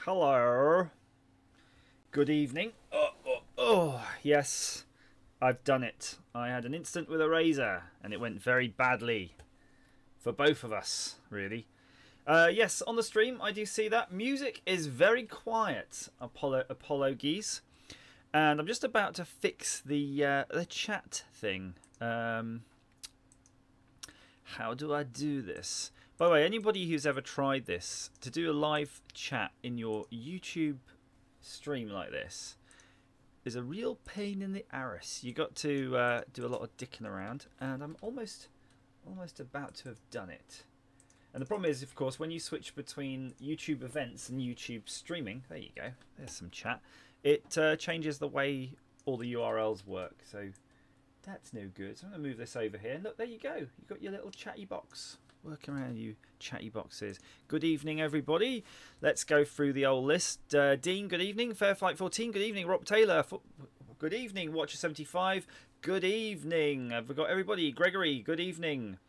Hello. Good evening. Yes, I've done it. I had an incident with a razor and it went very badly for both of us, really. Yes, on the stream I do see that. Music is very quiet, apologies. And I'm just about to fix the chat thing. How do I do this? By the way, anybody who's ever tried this, to do a live chat in your YouTube stream like this is a real pain in the arse. You got to do a lot of dicking around, and I'm almost about to have done it. And the problem is, of course, when you switch between YouTube events and YouTube streaming, there you go, there's some chat, it changes the way all the URLs work. So that's no good. So I'm going to move this over here. And look, there you go. You've got your little chatty box. Working around you chatty boxes. Good evening, everybody. Let's go through the old list. Dean, good evening. Fairflight14, good evening. Rob Taylor, good evening. Watcher75, good evening. Have we got everybody? Gregory, good evening.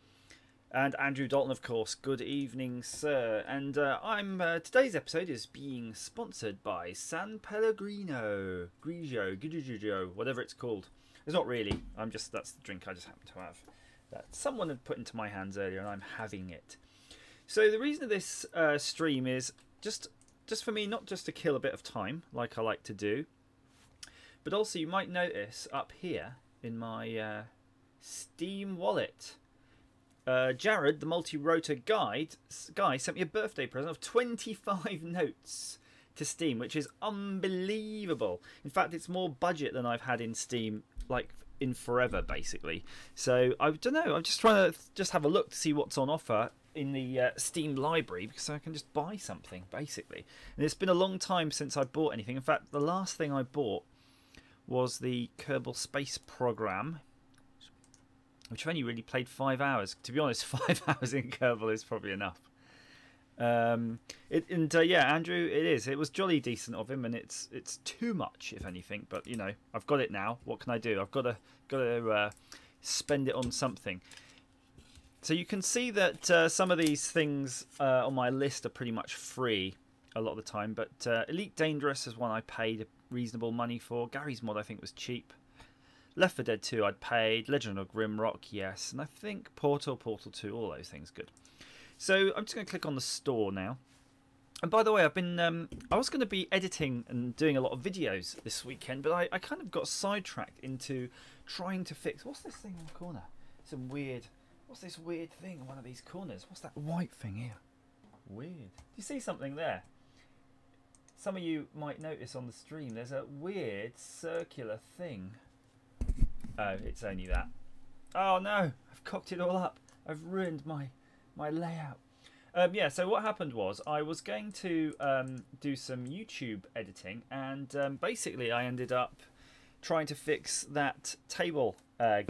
And Andrew Dalton, of course, good evening, sir. And today's episode is being sponsored by San Pellegrino, Grigio, whatever it's called. It's not really. That's the drink I just happen to have. That someone had put into my hands earlier, and I'm having it. So the reason of this stream is just for me, not just to kill a bit of time, like I like to do, but also you might notice up here in my Steam wallet, Jared, the multi-rotor guy, sent me a birthday present of 25 notes to Steam, which is unbelievable. In fact, it's more budget than I've had in Steam, like in forever, basically. So I don't know. I'm just trying to have a look to see what's on offer in the Steam library, because I can just buy something, basically. And it's been a long time since I bought anything. In fact, the last thing I bought was the Kerbal Space Program, which I've only really played 5 hours. To be honest, 5 hours in Kerbal is probably enough. Yeah, Andrew, it was jolly decent of him, and it's too much, if anything, but you know, I've got it now. What can I do? I've got to spend it on something. So you can see that some of these things on my list are pretty much free a lot of the time, but Elite Dangerous is one I paid reasonable money for. Gary's Mod I think was cheap. Left 4 Dead 2 I'd paid. Legend of Grimrock, yes, and I think Portal 2, all those things good. So I'm just going to click on the store now. And by the way, I was going to be editing and doing a lot of videos this weekend, but I kind of got sidetracked into trying to fix... What's this thing in the corner? What's this weird thing in one of these corners? What's that white thing here? Weird. Do you see something there? Some of you might notice on the stream there's a weird circular thing. Oh, it's only that. Oh no, I've cocked it all up. I've ruined my layout. Yeah, so what happened was I was going to do some YouTube editing, and basically I ended up trying to fix that table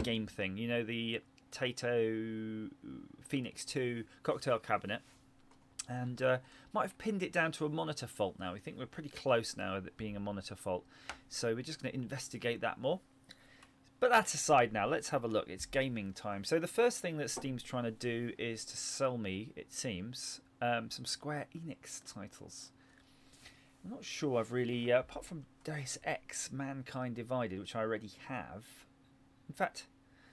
game thing. You know, the Taito Phoenix 2 cocktail cabinet, and might have pinned it down to a monitor fault now. We think we're pretty close now with it being a monitor fault, so we're just going to investigate that more. But that's aside now, let's have a look. It's gaming time. So the first thing that Steam's trying to do is to sell me, it seems, some Square Enix titles. I'm not sure I've really, apart from Deus Ex Mankind Divided, which I already have. In fact,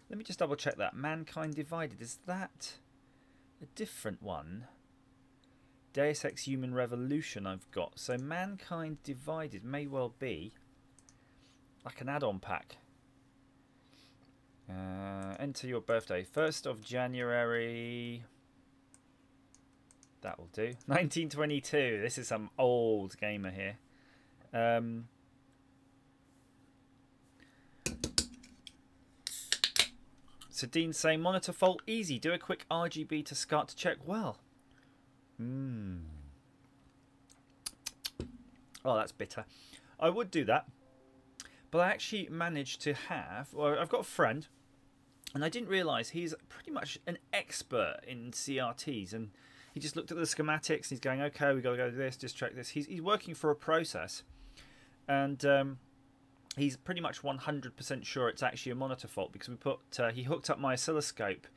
let me just double check that. Mankind Divided, is that a different one? Deus Ex Human Revolution I've got. So Mankind Divided may well be like an add-on pack. Enter your birthday, 1st of January. That will do. 1922. This is some old gamer here. So Dean's saying monitor fault easy. Do a quick RGB to SCART to check. Well, oh, that's bitter. I would do that. But I actually managed to have... Well, I've got a friend, and I didn't realise he's pretty much an expert in CRTs. And he just looked at the schematics, and he's going, OK, we've got to go to this, just check this. He's working for a process, and he's pretty much 100% sure it's actually a monitor fault, because we put he hooked up my oscilloscope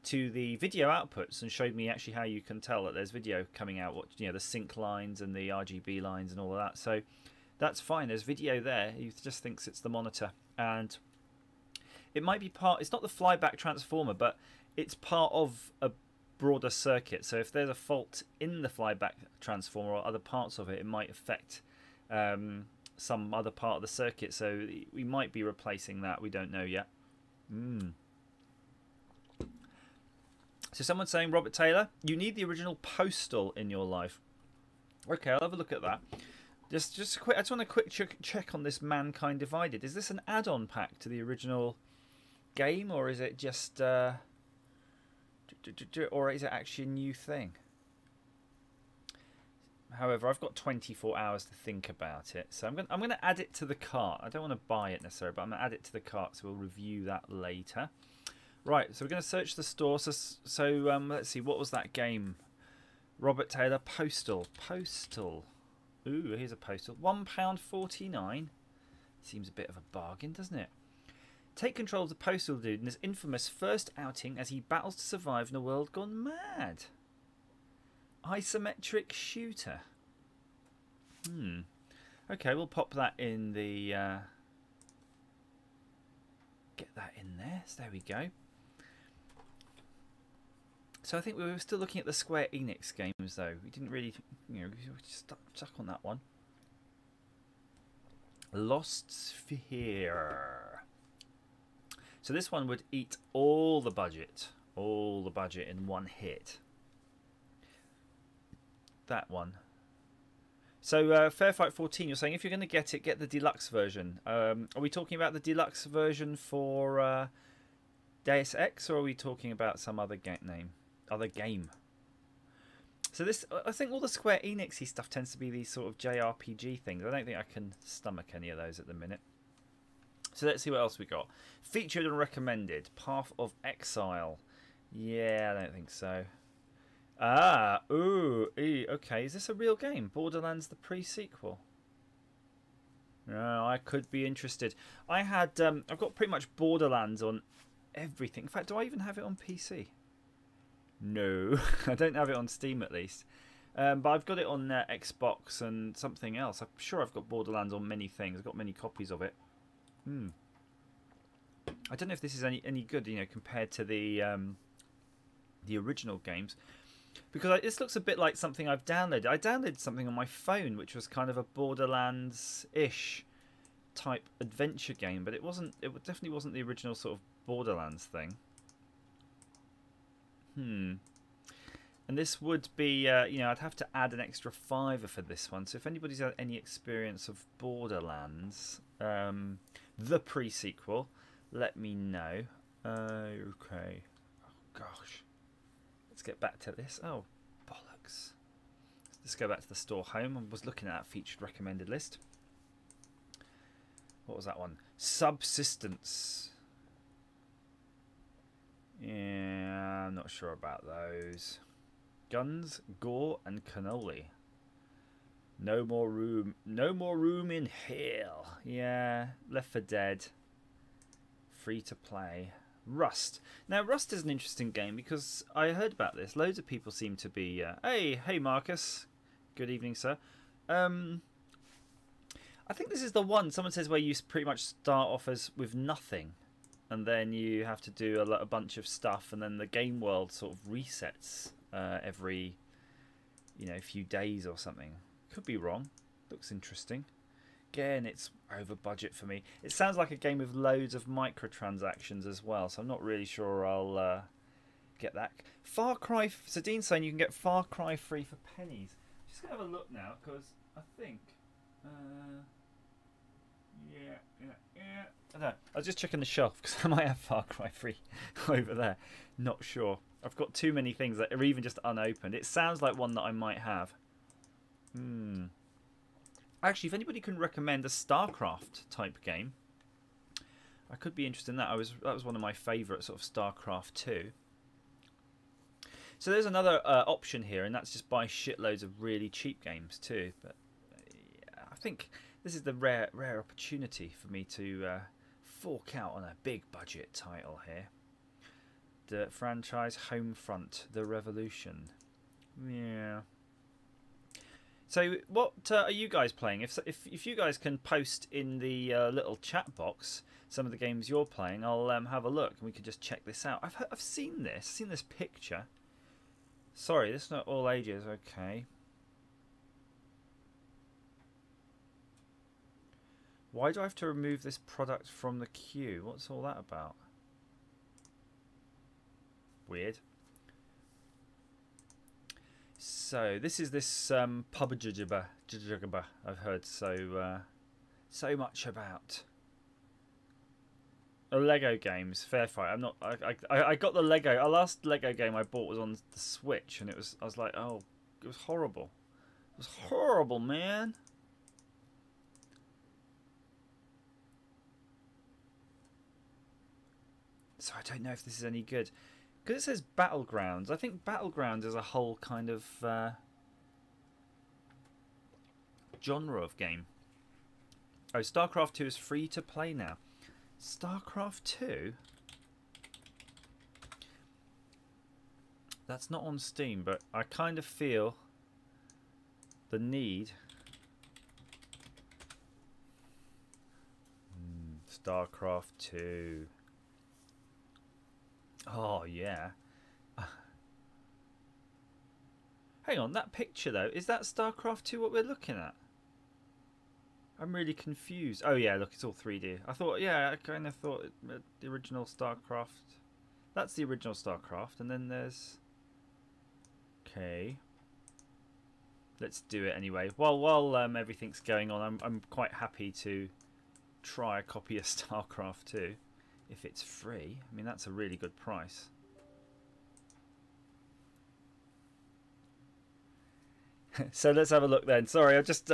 to the video outputs and showed me actually how you can tell that there's video coming out, what, you know, the sync lines and the RGB lines and all of that. So that's fine. There's video there. He just thinks it's the monitor, and it might be part. It's not the flyback transformer, but it's part of a broader circuit. So if there's a fault in the flyback transformer or other parts of it, it might affect some other part of the circuit. So we might be replacing that. We don't know yet. So someone's saying, Robert Taylor, you need the original Postal in your life. Okay, I'll have a look at that. Just quick. I just want a quick check on this Mankind Divided. Is this an add-on pack to the original game, or is it just, or is it actually a new thing? However, I've got 24 hours to think about it, so I'm going to add it to the cart. I don't want to buy it necessarily, but I'm going to add it to the cart, so we'll review that later. Right, so we're going to search the store. So let's see, what was that game? Robert Taylor, Postal. Ooh, here's a Postal. £1.49. Seems a bit of a bargain, doesn't it? Take control of the Postal Dude in his infamous first outing as he battles to survive in a world gone mad. Isometric shooter. Okay, we'll pop that in the... get that in there. So there we go. So I think we were still looking at the Square Enix games, though. We didn't really, you know, we were stuck on that one. Lost Sphere. So this one would eat all the budget in one hit. That one. So Fair Fight 14, you're saying if you're going to get it, get the deluxe version. Are we talking about the deluxe version for Deus Ex, or are we talking about some other game? So this, I think all the Square Enixy stuff tends to be these sort of JRPG things. I don't think I can stomach any of those at the minute. So let's see what else we got. Featured and recommended. Path of Exile. Yeah, I don't think so. Okay. Is this a real game? Borderlands the pre-sequel. No, I could be interested. I've got pretty much Borderlands on everything. In fact, do I even have it on PC? No, I don't have it on Steam at least. But I've got it on Xbox and something else. I'm sure I've got Borderlands on many things. I've got many copies of it. I don't know if this is any good, you know, compared to the original games, because this looks a bit like something I've downloaded. I downloaded something on my phone which was kind of a Borderlands-ish type adventure game, but it wasn't. It definitely wasn't the original sort of Borderlands thing. And this would be, you know, I'd have to add an extra £5 for this one. So if anybody's had any experience of Borderlands, the pre-sequel, let me know. Okay. Oh, gosh. Let's get back to this. Oh, bollocks. Let's go back to the store home. I was looking at that featured recommended list. What was that one? Subsistence. Yeah, I'm not sure about those. Guns, gore, and cannoli. No more room in hell. Yeah, Left 4 Dead. Free to play. Rust. Now, Rust is an interesting game because I heard about this. Loads of people seem to be... Hey Marcus. Good evening, sir. I think this is the one. Someone says where you pretty much start off with nothing. And then you have to do a bunch of stuff, and then the game world sort of resets every, you know, few days or something. Could be wrong. Looks interesting. Again, it's over budget for me. It sounds like a game with loads of microtransactions as well, so I'm not really sure I'll get that. Far Cry. So Dean's saying you can get Far Cry free for pennies. Just gonna have a look now because I think. Yeah. I don't know. I was just checking the shelf because I might have Far Cry 3 over there. Not sure. I've got too many things that are even just unopened. It sounds like one that I might have. Actually, if anybody can recommend a Starcraft type game, I could be interested in that. That was one of my favourite sort of Starcraft 2. So there's another option here, and that's just buy shitloads of really cheap games too. But yeah, I think this is the rare opportunity for me to fork out on a big budget title here. The franchise Homefront, The Revolution. Yeah. So what are you guys playing? If you guys can post in the little chat box some of the games you're playing, I'll have a look and we can just check this out. I've seen this picture. Sorry, this is not all ages. Okay. Why do I have to remove this product from the queue? What's all that about? Weird. So this is this PUBG I've heard so much about. Oh, Lego games, fair fight. I'm not. I got the Lego. Our last Lego game I bought was on the Switch, and I was like, oh, it was horrible. It was horrible, man. So I don't know if this is any good. Because it says Battlegrounds. I think Battlegrounds is a whole kind of genre of game. Oh, Starcraft 2 is free to play now. Starcraft 2? That's not on Steam, but I kind of feel the need. Starcraft 2. Oh, yeah. Hang on, that picture, though, is that Starcraft 2 what we're looking at? I'm really confused. Oh, yeah, look, it's all 3D. I thought, yeah, I kind of thought the original Starcraft. That's the original Starcraft, and then there's... Okay. Let's do it anyway. While everything's going on, I'm quite happy to try a copy of Starcraft 2. If it's free. I mean, that's a really good price. So let's have a look then. Sorry, I just...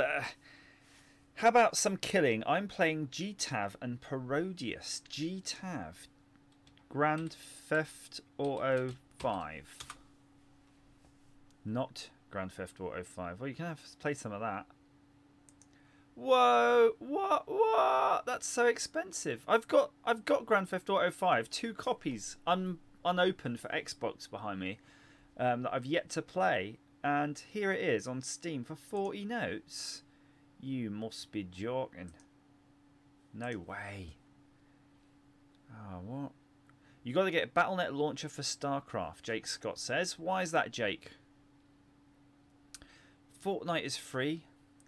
how about some killing? I'm playing GTAV and Parodius. GTAV. Grand Theft Auto 5. Not Grand Theft Auto 5. Well, you can play some of that. Whoa! What? That's so expensive. I've got Grand Theft Auto 5, 2 copies unopened for Xbox behind me that I've yet to play, and here it is on Steam for 40 notes. You must be joking. No way. Oh, what? You got to get a Battle.net launcher for Starcraft, Jake Scott says. Why is that, Jake? Fortnite is free.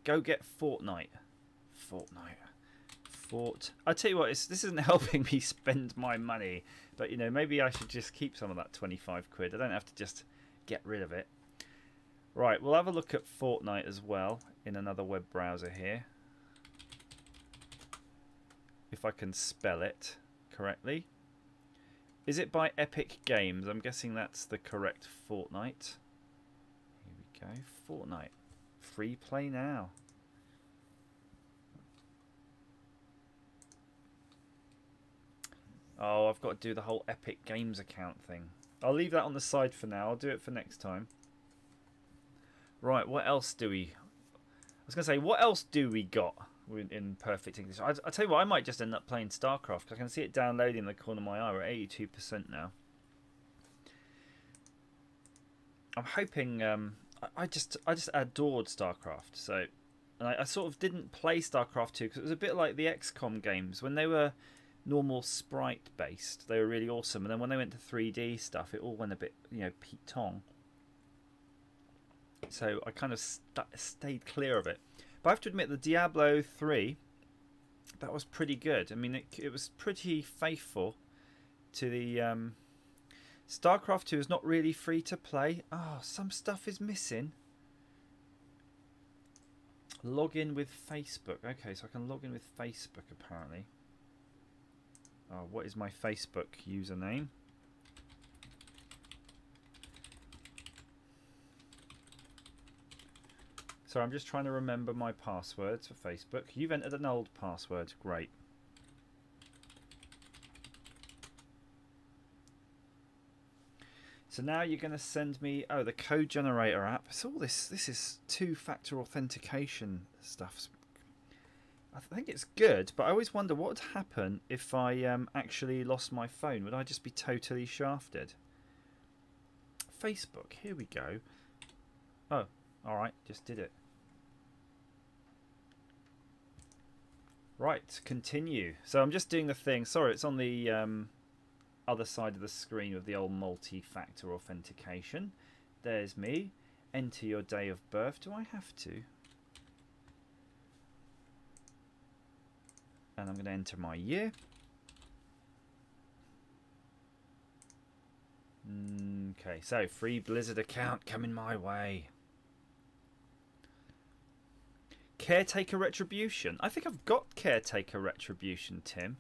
Go get Fortnite. I tell you what, this isn't helping me spend my money. But, you know, maybe I should just keep some of that 25 quid. I don't have to just get rid of it. Right, we'll have a look at Fortnite as well in another web browser here. If I can spell it correctly. Is it by Epic Games? I'm guessing that's the correct Fortnite. Here we go. Fortnite. Free play now. Oh, I've got to do the whole Epic Games account thing. I'll leave that on the side for now. I'll do it for next time. Right, what else do we... I was going to say, what else do we got in perfect English? I'll tell you what, I might just end up playing Starcraft, because I can see it downloading in the corner of my eye. We're at 82% now. I'm hoping... I just adored Starcraft. So, and I sort of didn't play Starcraft 2 because it was a bit like the XCOM games. When they were normal sprite based, they were really awesome. And then when they went to 3D stuff, it all went a bit, you know, Pete Tong. So I kind of stayed clear of it. But I have to admit, the Diablo 3, that was pretty good. I mean, it was pretty faithful to the... StarCraft 2 is not really free to play. Oh, some stuff is missing. Log in with Facebook. Okay, so I can log in with Facebook apparently. Oh, what is my Facebook username? So I'm just trying to remember my passwords for Facebook. You've entered an old password. Great. So now you're going to send me, oh, the code generator app. So all this is two-factor authentication stuff. I think it's good, but I always wonder what would happen if I actually lost my phone. Would I just be totally shafted? Facebook, here we go. Oh, alright, just did it. Right, continue. So I'm just doing the thing. Sorry, it's on the other side of the screen with the old multi-factor authentication. There's me. Enter your day of birth. Do I have to? And I'm going to enter my year. Okay, so free Blizzard account coming my way. Caretaker Retribution. I think I've got Caretaker Retribution, Tim.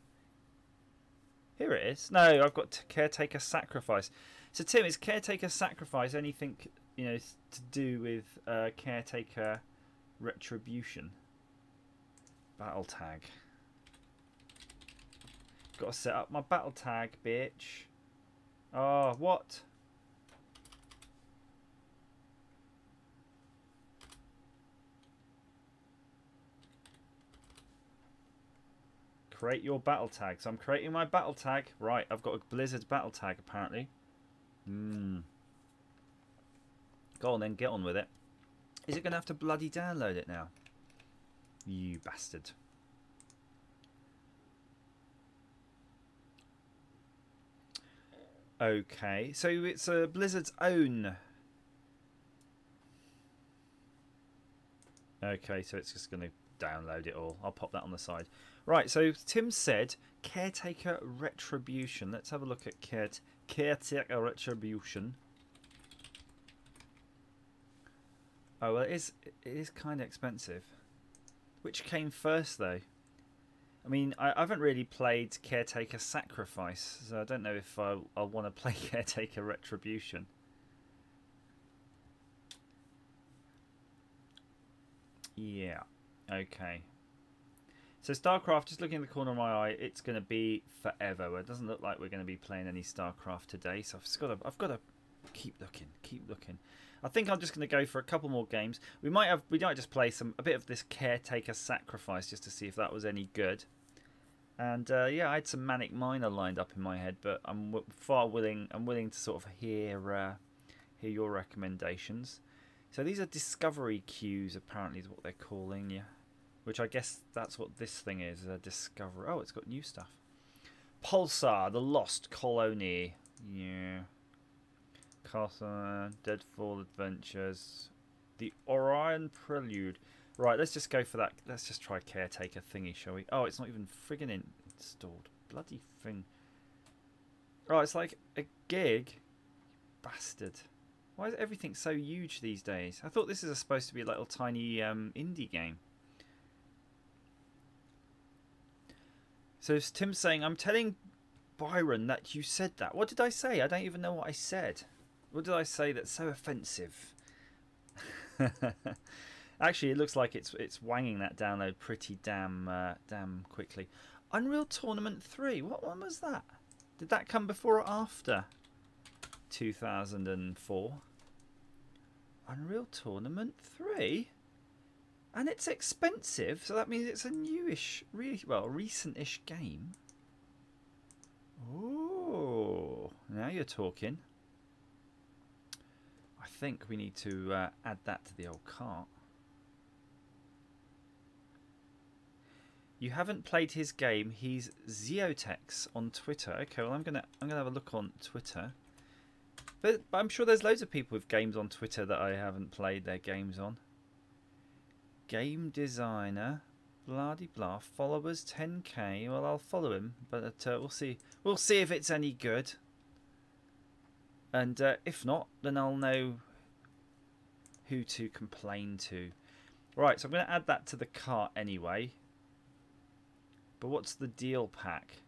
Here it is. No, I've got Caretaker Sacrifice. So, Tim, is Caretaker Sacrifice anything, you know, to do with Caretaker Retribution? Battle tag. Got to set up my battle tag, bitch. Oh, what? Create your battle tag. So I'm creating my battle tag. Right, I've got a Blizzard battle tag apparently. Go on then, get on with it. Is it going to have to bloody download it now? You bastard. Okay, so it's a Blizzard's own. Okay, so it's just going to download it all. I'll pop that on the side. Right, so Tim said Caretaker Retribution. Let's have a look at Caretaker Retribution. Oh, well, it is kind of expensive. Which came first, though? I mean, I haven't really played Caretaker Sacrifice, so I don't know if I'll want to play Caretaker Retribution. Yeah, okay. So Starcraft, just looking in the corner of my eye, it's going to be forever. Well, it doesn't look like we're going to be playing any Starcraft today, so I've got to keep looking. I think I'm just going to go for a couple more games. We might just play a bit of this Caretaker Sacrifice just to see if that was any good. And yeah, I had some Manic Miner lined up in my head, but I'm willing to sort of hear your recommendations. So these are discovery queues, apparently, is what they're calling you. Which I guess that's what this thing is, a discovery. Oh, it's got new stuff. Pulsar, the Lost Colony. Yeah. Castle, Deadfall Adventures. The Orion Prelude. Right, let's just go for that. Let's just try Caretaker thingy, shall we? Oh, it's not even friggin' installed. Bloody thing. Oh, it's like a gig. Bastard. Why is everything so huge these days? I thought this is supposed to be a little tiny indie game. So Tim's saying, I'm telling Byron that you said that. What did I say? I don't even know what I said. What did I say that's so offensive? Actually, it looks like it's wanging that download pretty damn quickly. Unreal Tournament 3. What one was that? Did that come before or after 2004? Unreal Tournament 3? And it's expensive, so that means it's a newish, recent-ish game. Oh, now you're talking. I think we need to add that to the old cart. You haven't played his game. He's Zeotex on Twitter. Okay, well I'm gonna have a look on Twitter. But I'm sure there's loads of people with games on Twitter that I haven't played their games on. Game designer, bloody blah. Followers 10k. Well, I'll follow him, but we'll see. We'll see if it's any good. And if not, then I'll know who to complain to. Right, so I'm going to add that to the cart anyway. But what's the deal pack?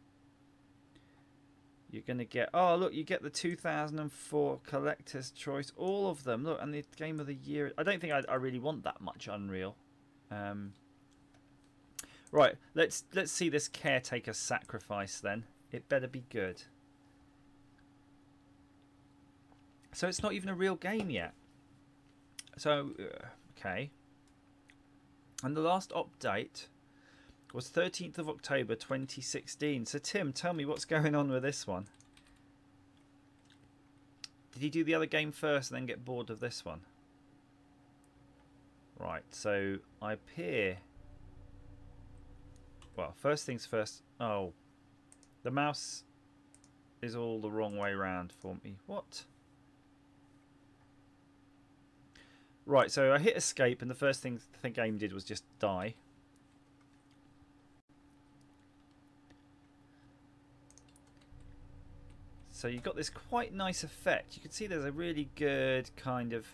You're going to get... Oh, look, you get the 2004 Collector's Choice. All of them. Look, and the Game of the Year. I don't think I really want that much Unreal. Right, let's see this Caretaker Sacrifice then. It better be good. So it's not even a real game yet. So, okay. And the last update was 13th of October 2016. So Tim, tell me what's going on with this one. Did you do the other game first and then get bored of this one? Right, so I appear... Well, first things first. Oh, the mouse is all the wrong way around for me. What? Right, so I hit escape and the first thing the game did was just die. So you've got this quite nice effect. You can see there's a really good kind of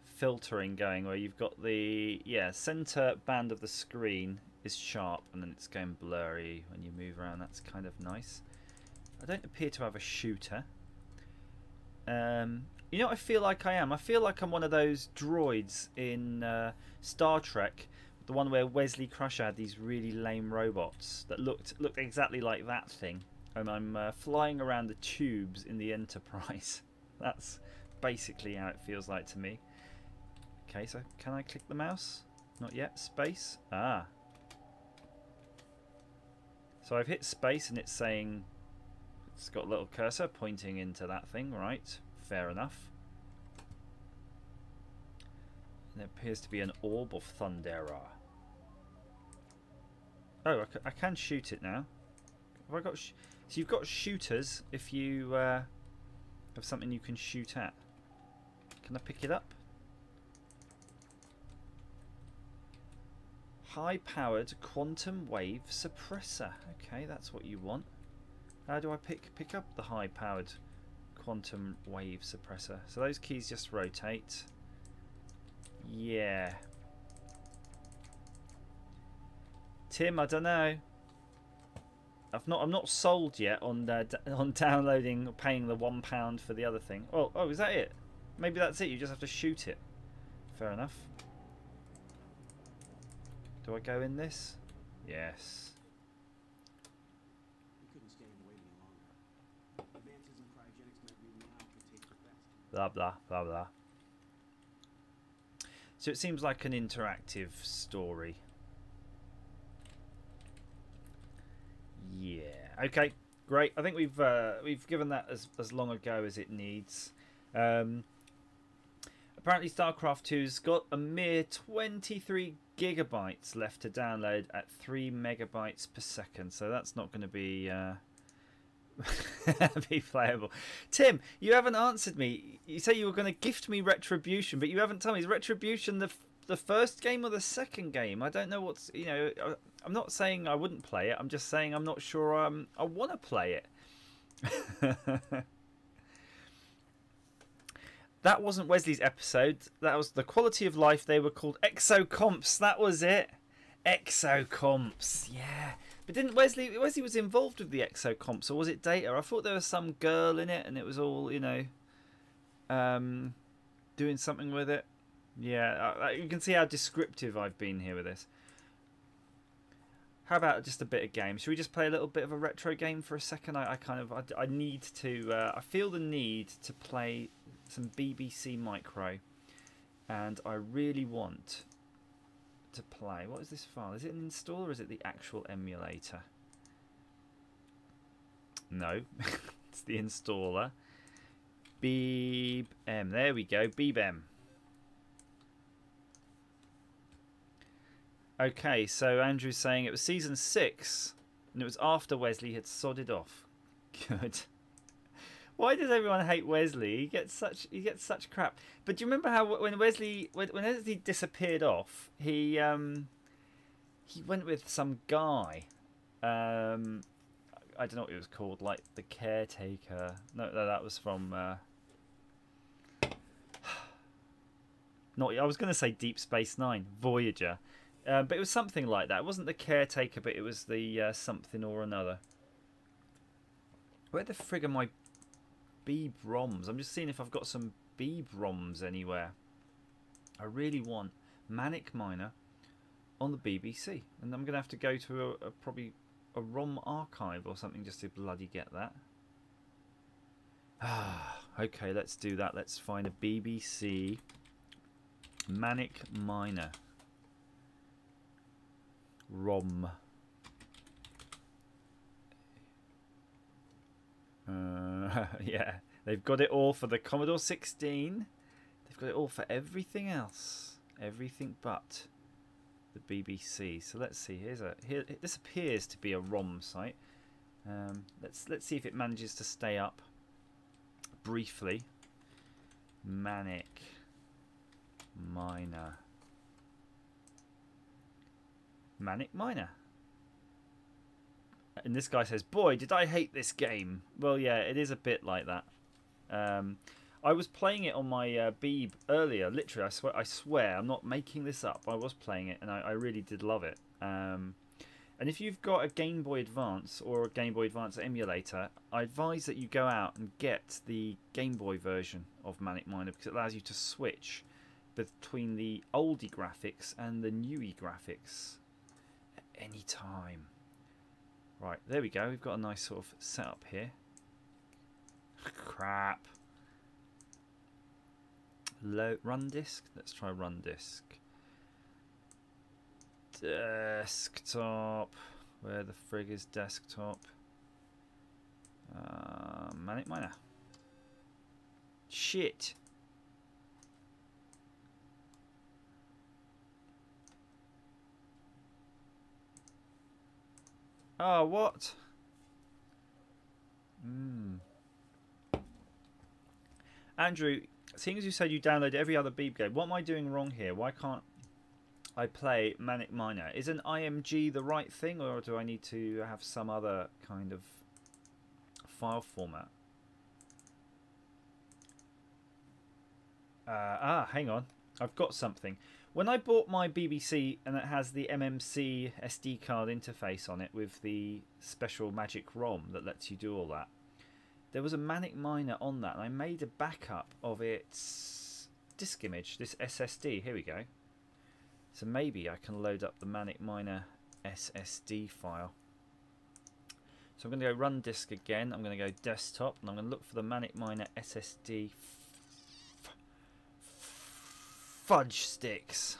filtering going where you've got the center band of the screen is sharp and then it's going blurry when you move around. That's kind of nice. I don't appear to have a shooter. You know what I feel like I am? I feel like I'm one of those droids in Star Trek, the one where Wesley Crusher had these really lame robots that looked exactly like that thing. And I'm flying around the tubes in the Enterprise. That's basically how it feels like to me. Okay, so can I click the mouse? Not yet. Space. Ah. So I've hit space and it's saying it's got a little cursor pointing into that thing, right? Fair enough. And there appears to be an orb of Thundera. Oh, I can shoot it now. Have I got? So you've got shooters if you have something you can shoot at. Can I pick it up? High-powered quantum wave suppressor. Okay, that's what you want. How do I pick up the high-powered quantum wave suppressor? So those keys just rotate. Yeah. Tim, I don't know. I'm not sold yet on downloading or paying the £1 for the other thing. Oh, is that it? Maybe that's it. You just have to shoot it. Fair enough. Do I go in this? Yes. Blah blah blah blah. So it seems like an interactive story. Yeah. Okay. Great. I think we've given that as long ago as it needs. Apparently, Starcraft 2's got a mere 23 gigabytes left to download at 3 megabytes per second. So that's not going to be be playable. Tim, you haven't answered me. You say you were going to gift me Retribution, but you haven't told me. Is Retribution the first game or the second game? I don't know what's, you know, I'm not saying I wouldn't play it. I'm just saying I'm not sure I want to play it. That wasn't Wesley's episode. That was the quality of life. They were called exocomps. That was it. Exocomps. Yeah. But didn't Wesley was involved with the exocomps, or was it Data? I thought there was some girl in it and it was all, you know, doing something with it. Yeah, you can see how descriptive I've been here with this. How about just a bit of game? Should we just play a little bit of a retro game for a second? I need to. I feel the need to play some BBC Micro, and I really want to play. What is this file? Is it an installer or is it the actual emulator? No, it's the installer. BeebM. There we go. BeebM. Okay, so Andrew's saying it was season 6 and it was after Wesley had sodded off. Good. Why does everyone hate Wesley? He gets such crap. But do you remember how when Wesley disappeared off, he went with some guy. I don't know what it was called, like the caretaker. No, that was from. Not. I was going to say Deep Space Nine, Voyager. But it was something like that. It wasn't the caretaker, but it was the something or another. Where the frig are my Beeb ROMs? I'm just seeing if I've got some Beeb ROMs anywhere. I really want Manic Miner on the BBC. And I'm going to have to go to probably a ROM archive or something just to bloody get that. Okay, let's do that. Let's find a BBC Manic Miner ROM. Yeah, they've got it all for the Commodore 16. They've got it all for everything else. Everything but the BBC. So let's see. This appears to be a ROM site. Let's see if it manages to stay up briefly. Manic Miner. Manic Miner. And this guy says, "Boy, did I hate this game." Well, yeah, it is a bit like that. I was playing it on my Beeb earlier. Literally, I swear, I'm not making this up. I was playing it, and I really did love it. And if you've got a Game Boy Advance or a Game Boy Advance emulator, I advise that you go out and get the Game Boy version of Manic Miner, because it allows you to switch between the oldie graphics and the newie graphics at any time. Right, there we go. We've got a nice sort of setup here. Crap. Run disk. Let's try run disk. Desktop. Where the frig is desktop? Manic Miner. Shit. Oh, what? Andrew, seeing as you said you download every other Beeb game, what am I doing wrong here? Why can't I play Manic Miner? Is an IMG the right thing, or do I need to have some other kind of file format? Hang on. I've got something. When I bought my BBC, and it has the MMC SD card interface on it with the special magic ROM that lets you do all that, there was a Manic Miner on that, and I made a backup of its disk image, this SSD. Here we go. So maybe I can load up the Manic Miner SSD file. So I'm going to go run disk again. I'm going to go desktop, and I'm going to look for the Manic Miner SSD fudge sticks.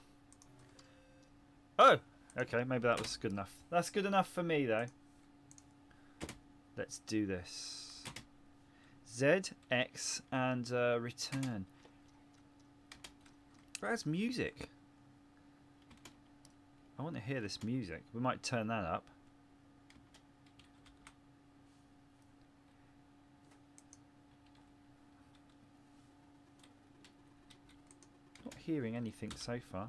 Oh, okay, maybe that was good enough. That's good enough for me, though. Let's do this. Z, X, and return. Where's music? I want to hear this music. We might turn that up. Not hearing anything so far.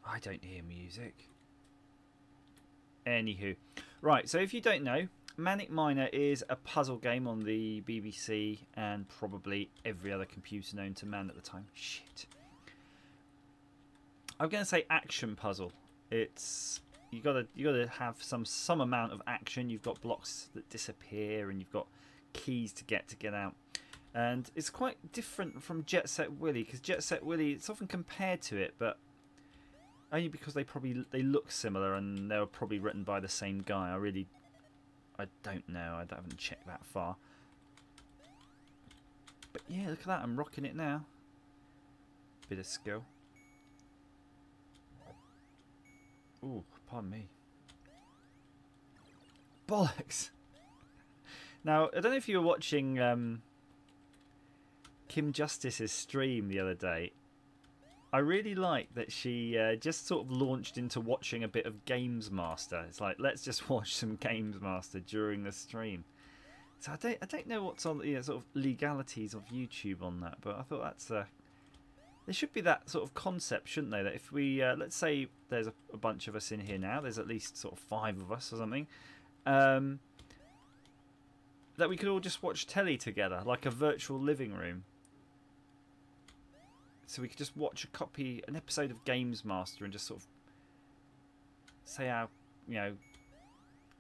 I don't hear music. Anywho. Right, so if you don't know, Manic Miner is a puzzle game on the BBC and probably every other computer known to man at the time. Shit. I'm going to say action puzzle. It's you got to have some amount of action. You've got blocks that disappear, and you've got keys to get out. And it's quite different from Jet Set Willy, because Jet Set Willy, it's often compared to it, but only because they look similar, and they were probably written by the same guy. I don't know. I haven't checked that far. But yeah, look at that. I'm rocking it now. Bit of skill. Ooh, pardon me. Bollocks! Now, I don't know if you were watching Kim Justice's stream the other day. I really like that she just sort of launched into watching a bit of Games Master. It's like, let's just watch some Games Master during the stream. So I don't know what's on the sort of legalities of YouTube on that, but I thought that's there should be that sort of concept, shouldn't they? That if we let's say there's a bunch of us in here now, there's at least sort of 5 of us or something, that we could all just watch telly together, like a virtual living room. So we could just watch an episode of Games Master, and just sort of say how,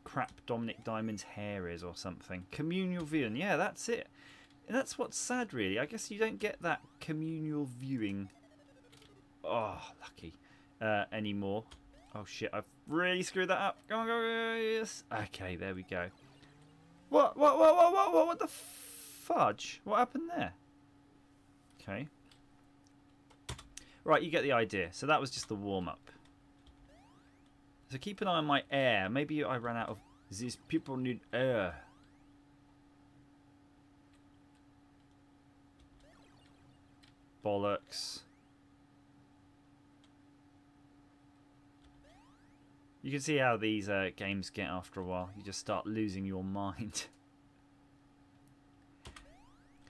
crap Dominic Diamond's hair is or something. Communal viewing, yeah, that's it. And that's what's sad, really. I guess you don't get that communal viewing. Oh, lucky. Anymore. Oh shit! I've really screwed that up. Go on, go, yes. Okay, there we go. What the fudge? What happened there? Okay. Right, you get the idea. So that was just the warm-up. So keep an eye on my air. Maybe I ran out of... These people need air. Bollocks. You can see how these games get after a while. You just start losing your mind.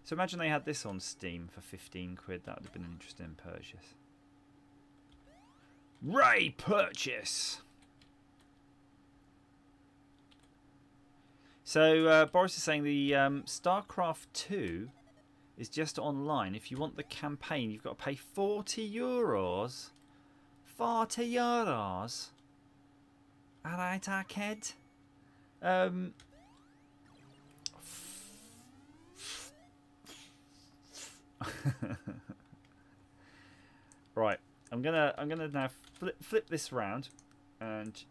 So imagine they had this on Steam for 15 quid. That would have been an interesting purchase. Ray purchase! So Boris is saying the Starcraft 2 is just online. If you want the campaign, you've got to pay 40 euros. 40 euros. Alright, Arcade. Right, I'm gonna now flip this round and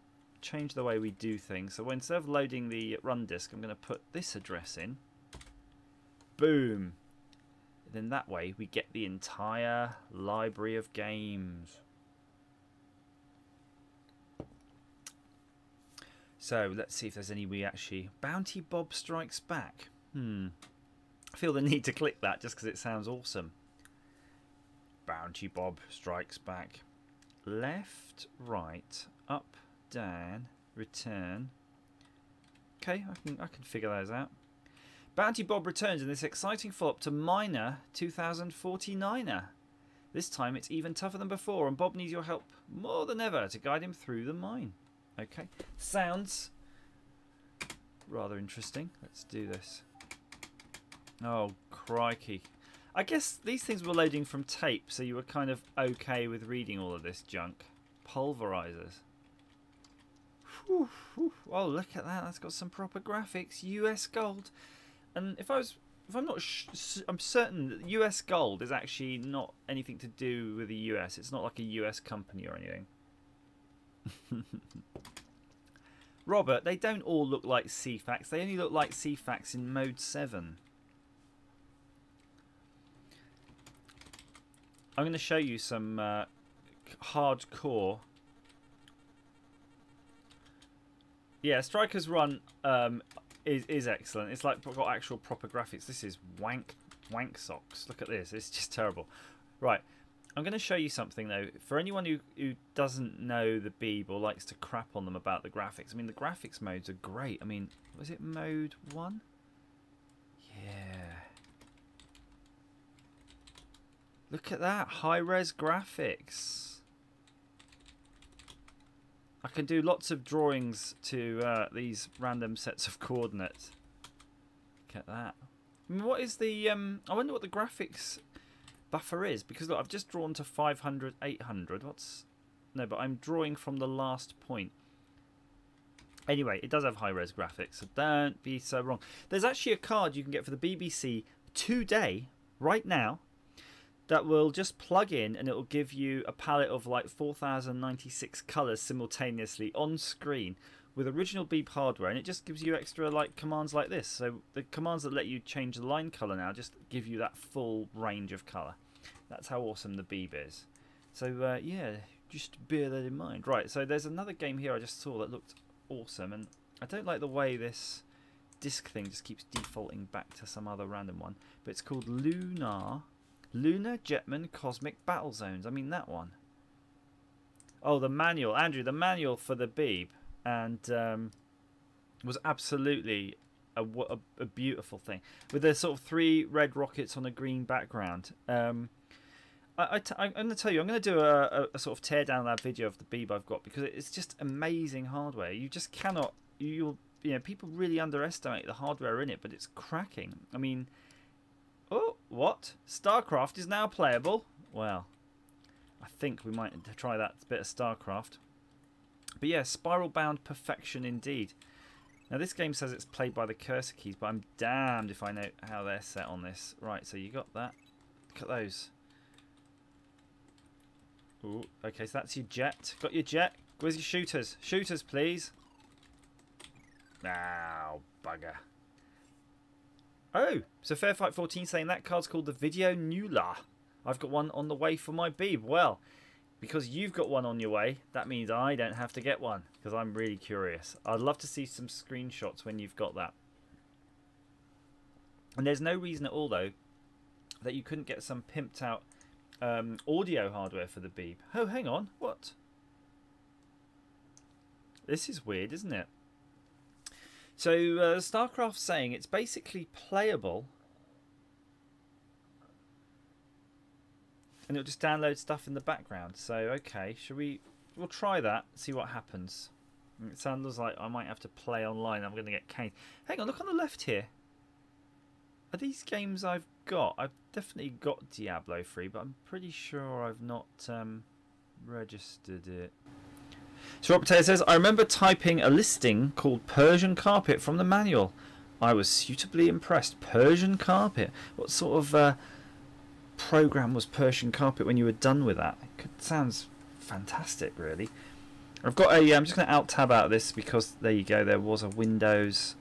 change the way we do things. So instead of loading the run disk, I'm gonna put this address in. Boom. And then that way we get the entire library of games. So let's see if there's any we actually... Bounty Bob Strikes Back. I feel the need to click that just because it sounds awesome. Bounty Bob Strikes Back. Left, right, up, down, return. Okay, I can figure those out. Bounty Bob returns in this exciting follow-up to Miner 2049er. This time it's even tougher than before, and Bob needs your help more than ever to guide him through the mine. Okay, sounds rather interesting. Let's do this. Oh, crikey. I guess these things were loading from tape, so you were kind of okay with reading all of this junk. Pulverizers. Whew, whew. Oh, look at that. That's got some proper graphics. US gold. And I'm certain that US gold is actually not anything to do with the US. It's not like a US company or anything. Robert, they don't all look like CFAX. They only look like CFAX in mode 7. I'm going to show you some hardcore. Yeah, Striker's Run is excellent. It's like got actual proper graphics. This is wank socks. Look at this. It's just terrible. Right. I'm going to show you something though. For anyone who doesn't know the Beeb or likes to crap on them about the graphics, I mean the graphics modes are great. I mean, was it mode 1? Yeah. Look at that, high-res graphics. I can do lots of drawings to these random sets of coordinates. Look at that. I mean, what is the I wonder what the graphics buffer is, because look, I've just drawn to 500, 800. No, but I'm drawing from the last point. Anyway, it does have high-res graphics, so don't be so wrong. There's actually a card you can get for the BBC today, right now, that will just plug in and it will give you a palette of like 4096 colours simultaneously on screen with original Beeb hardware, and it just gives you extra like commands like this. So the commands that let you change the line colour now just give you that full range of colour. That's how awesome the Beeb is. So yeah, just bear that in mind. Right, so there's another game here I just saw that looked awesome, and I don't like the way this disc thing just keeps defaulting back to some other random one, but it's called Lunar Jetman Cosmic Battle Zones. I mean that one. Oh, the manual, Andrew, the manual for the Beeb, and was absolutely a beautiful thing with the sort of 3 red rockets on a green background. I'm going to tell you, I'm going to do a sort of tear down that video of the Beeb I've got, because it's just amazing hardware. You just cannot, you know, people really underestimate the hardware in it, but it's cracking. I mean, oh, what? Starcraft is now playable? Well, I think we might try that bit of Starcraft. But yeah, spiral bound perfection indeed. Now this game says it's played by the cursor keys, but I'm damned if I know how they're set on this. Right, so you got that. Look at those. Ooh, okay, so that's your jet. Got your jet. Where's your shooters? Shooters, please. Ow, bugger. Oh, so Fairfight 14 saying that card's called the Video Nulla. I've got one on the way for my Beeb. Well, because you've got one on your way, that means I don't have to get one, because I'm really curious. I'd love to see some screenshots when you've got that. And there's no reason at all, though, that you couldn't get some pimped out audio hardware for the Beeb. Oh, hang on. What? This is weird, isn't it? So Starcraft's saying it's basically playable, and it'll just download stuff in the background. So okay, we'll try that, see what happens. It sounds like I might have to play online. I'm going to get caned. Hang on, look on the left here. Are these games I've got? I've definitely got Diablo 3, but I'm pretty sure I've not registered it. So Robert Taylor says, I remember typing a listing called Persian Carpet from the manual. I was suitably impressed. Persian Carpet? What sort of program was Persian Carpet when you were done with that? It sounds fantastic, really. I've got a... I'm just going to alt-tab out of this because, there you go, there was a Windows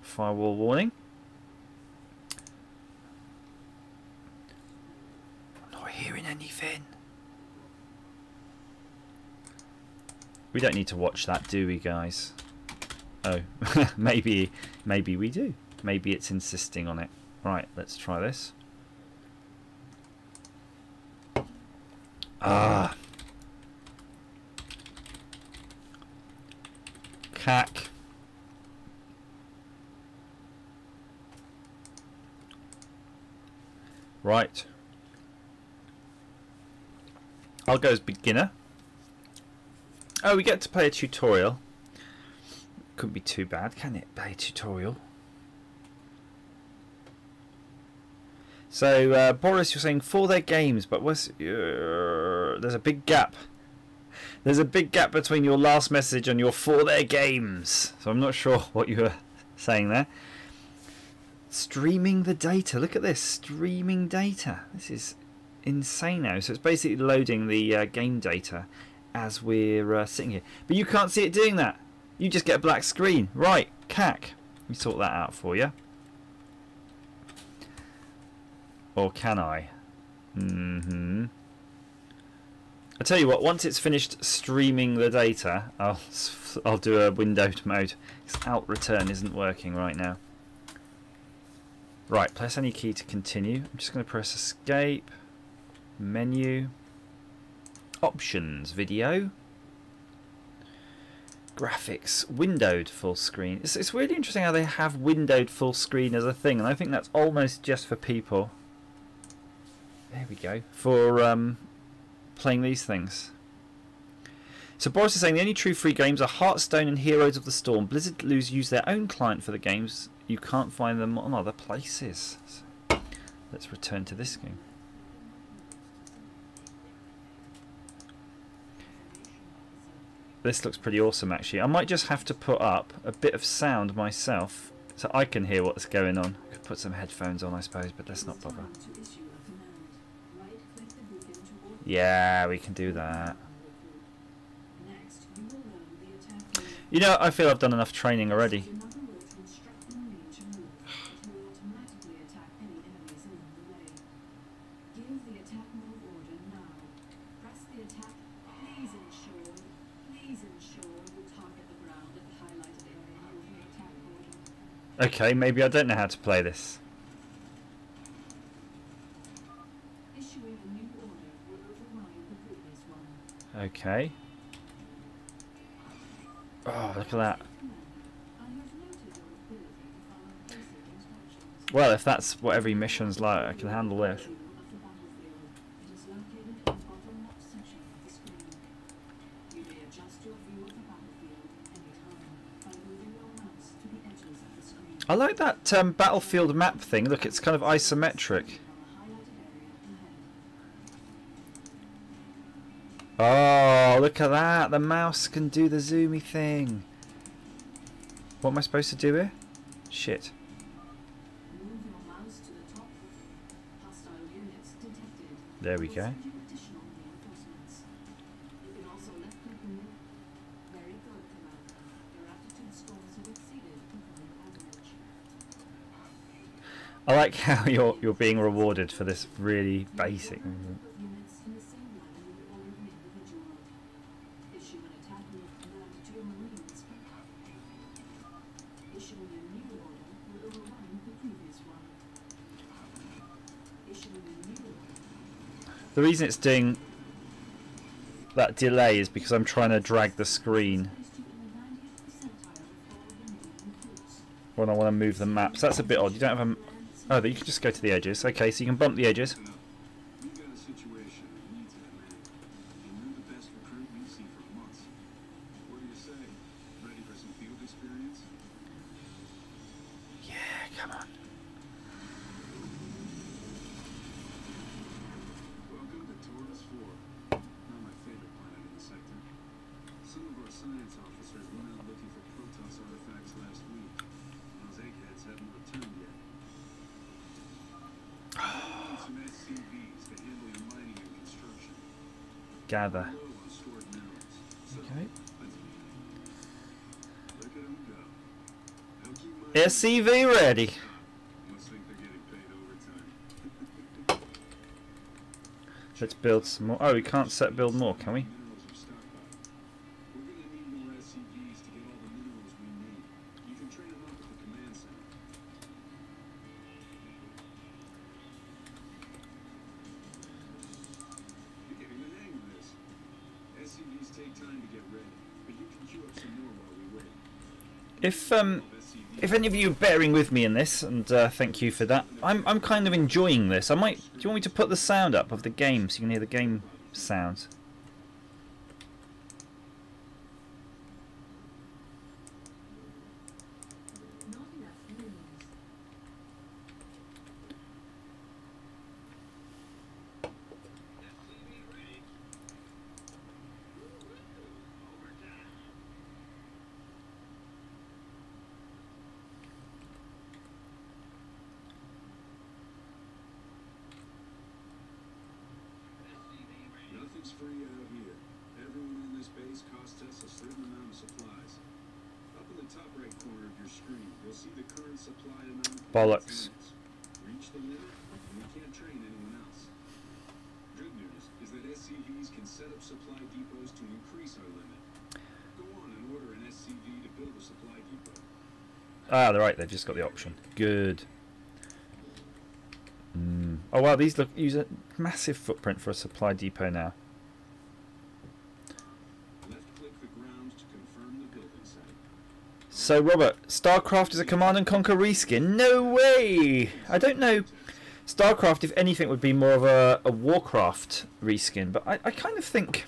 firewall warning. I'm not hearing anything. We don't need to watch that, do we, guys? Oh, maybe we do. Maybe it's insisting on it. Right, let's try this. Ah. Cack. Right. I'll go as beginner. Oh, we get to play a tutorial. Couldn't be too bad, can it? Play a tutorial. So, Boris, you're saying for their games, but there's a big gap. There's a big gap between your last message and your for their games. So I'm not sure what you were saying there. Streaming the data. Look at this. Streaming data. This is insane now. So it's basically loading the game data as we're sitting here, but you can't see it doing that. You just get a black screen. Right, cack. Let me sort that out for you. Or can I? I tell you what, once it's finished streaming the data, I'll do a windowed mode. This alt return isn't working right now. Right, press any key to continue. I'm just going to press escape, menu, options, video, graphics, windowed full screen. It's really interesting how they have windowed full screen as a thing, and I think that's almost just for people. There we go. For playing these things. So Boris is saying the only true free games are Hearthstone and Heroes of the Storm. Blizzard use their own client for the games. You can't find them on other places. So let's return to this game. This looks pretty awesome, actually. I might just have to put up a bit of sound myself so I can hear what's going on. I could put some headphones on, I suppose, but let's not bother. Yeah, we can do that. You know, I feel I've done enough training already. Okay, maybe I don't know how to play this. Okay. Oh, look at that. Well, if that's what every mission's like, I can handle this. I like that battlefield map thing. Look, it's kind of isometric. Oh, look at that. The mouse can do the zoomy thing. What am I supposed to do here? Shit. There we go. I like how you're being rewarded for this really basic. The reason it's doing that delay is because I'm trying to drag the screen when I want to move the map. So that's a bit odd. You don't have a... Oh, you can just go to the edges. Okay, so you can bump the edges. Gather. Okay. SCV ready. Let's build some more. Oh, we can't set build more, can we? If any of you are bearing with me in this, and thank you for that, I'm kind of enjoying this. Do you want me to put the sound up of the game so you can hear the game sounds? Free out here. Everyone on this base costs us a certain amount of supplies. Up in the top right corner of your screen, you'll see the current supply amount. Bollocks. Reach the limit, and we can't train anyone else. Good news is that SCVs can set up supply depots to increase our limit. Go on and order an SCV to build a supply depot. Ah, they're right. They've just got the option. Good. Oh wow, these use a massive footprint for a supply depot now. So Robert, Starcraft is a Command and Conquer reskin? No way! I don't know. Starcraft, if anything, would be more of a Warcraft reskin, but I kind of think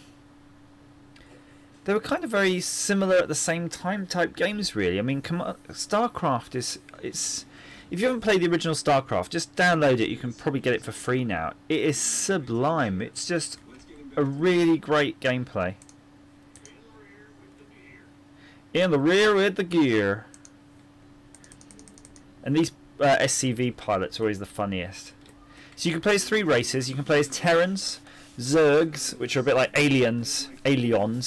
they were kind of very similar at the same time type games, really. I mean, Starcraft it's if you haven't played the original Starcraft, just download it. You can probably get it for free now. It is sublime. It's just a really great gameplay. In the rear with the gear. And these SCV pilots are always the funniest. So you can play as 3 races. You can play as Terrans, Zergs, which are a bit like aliens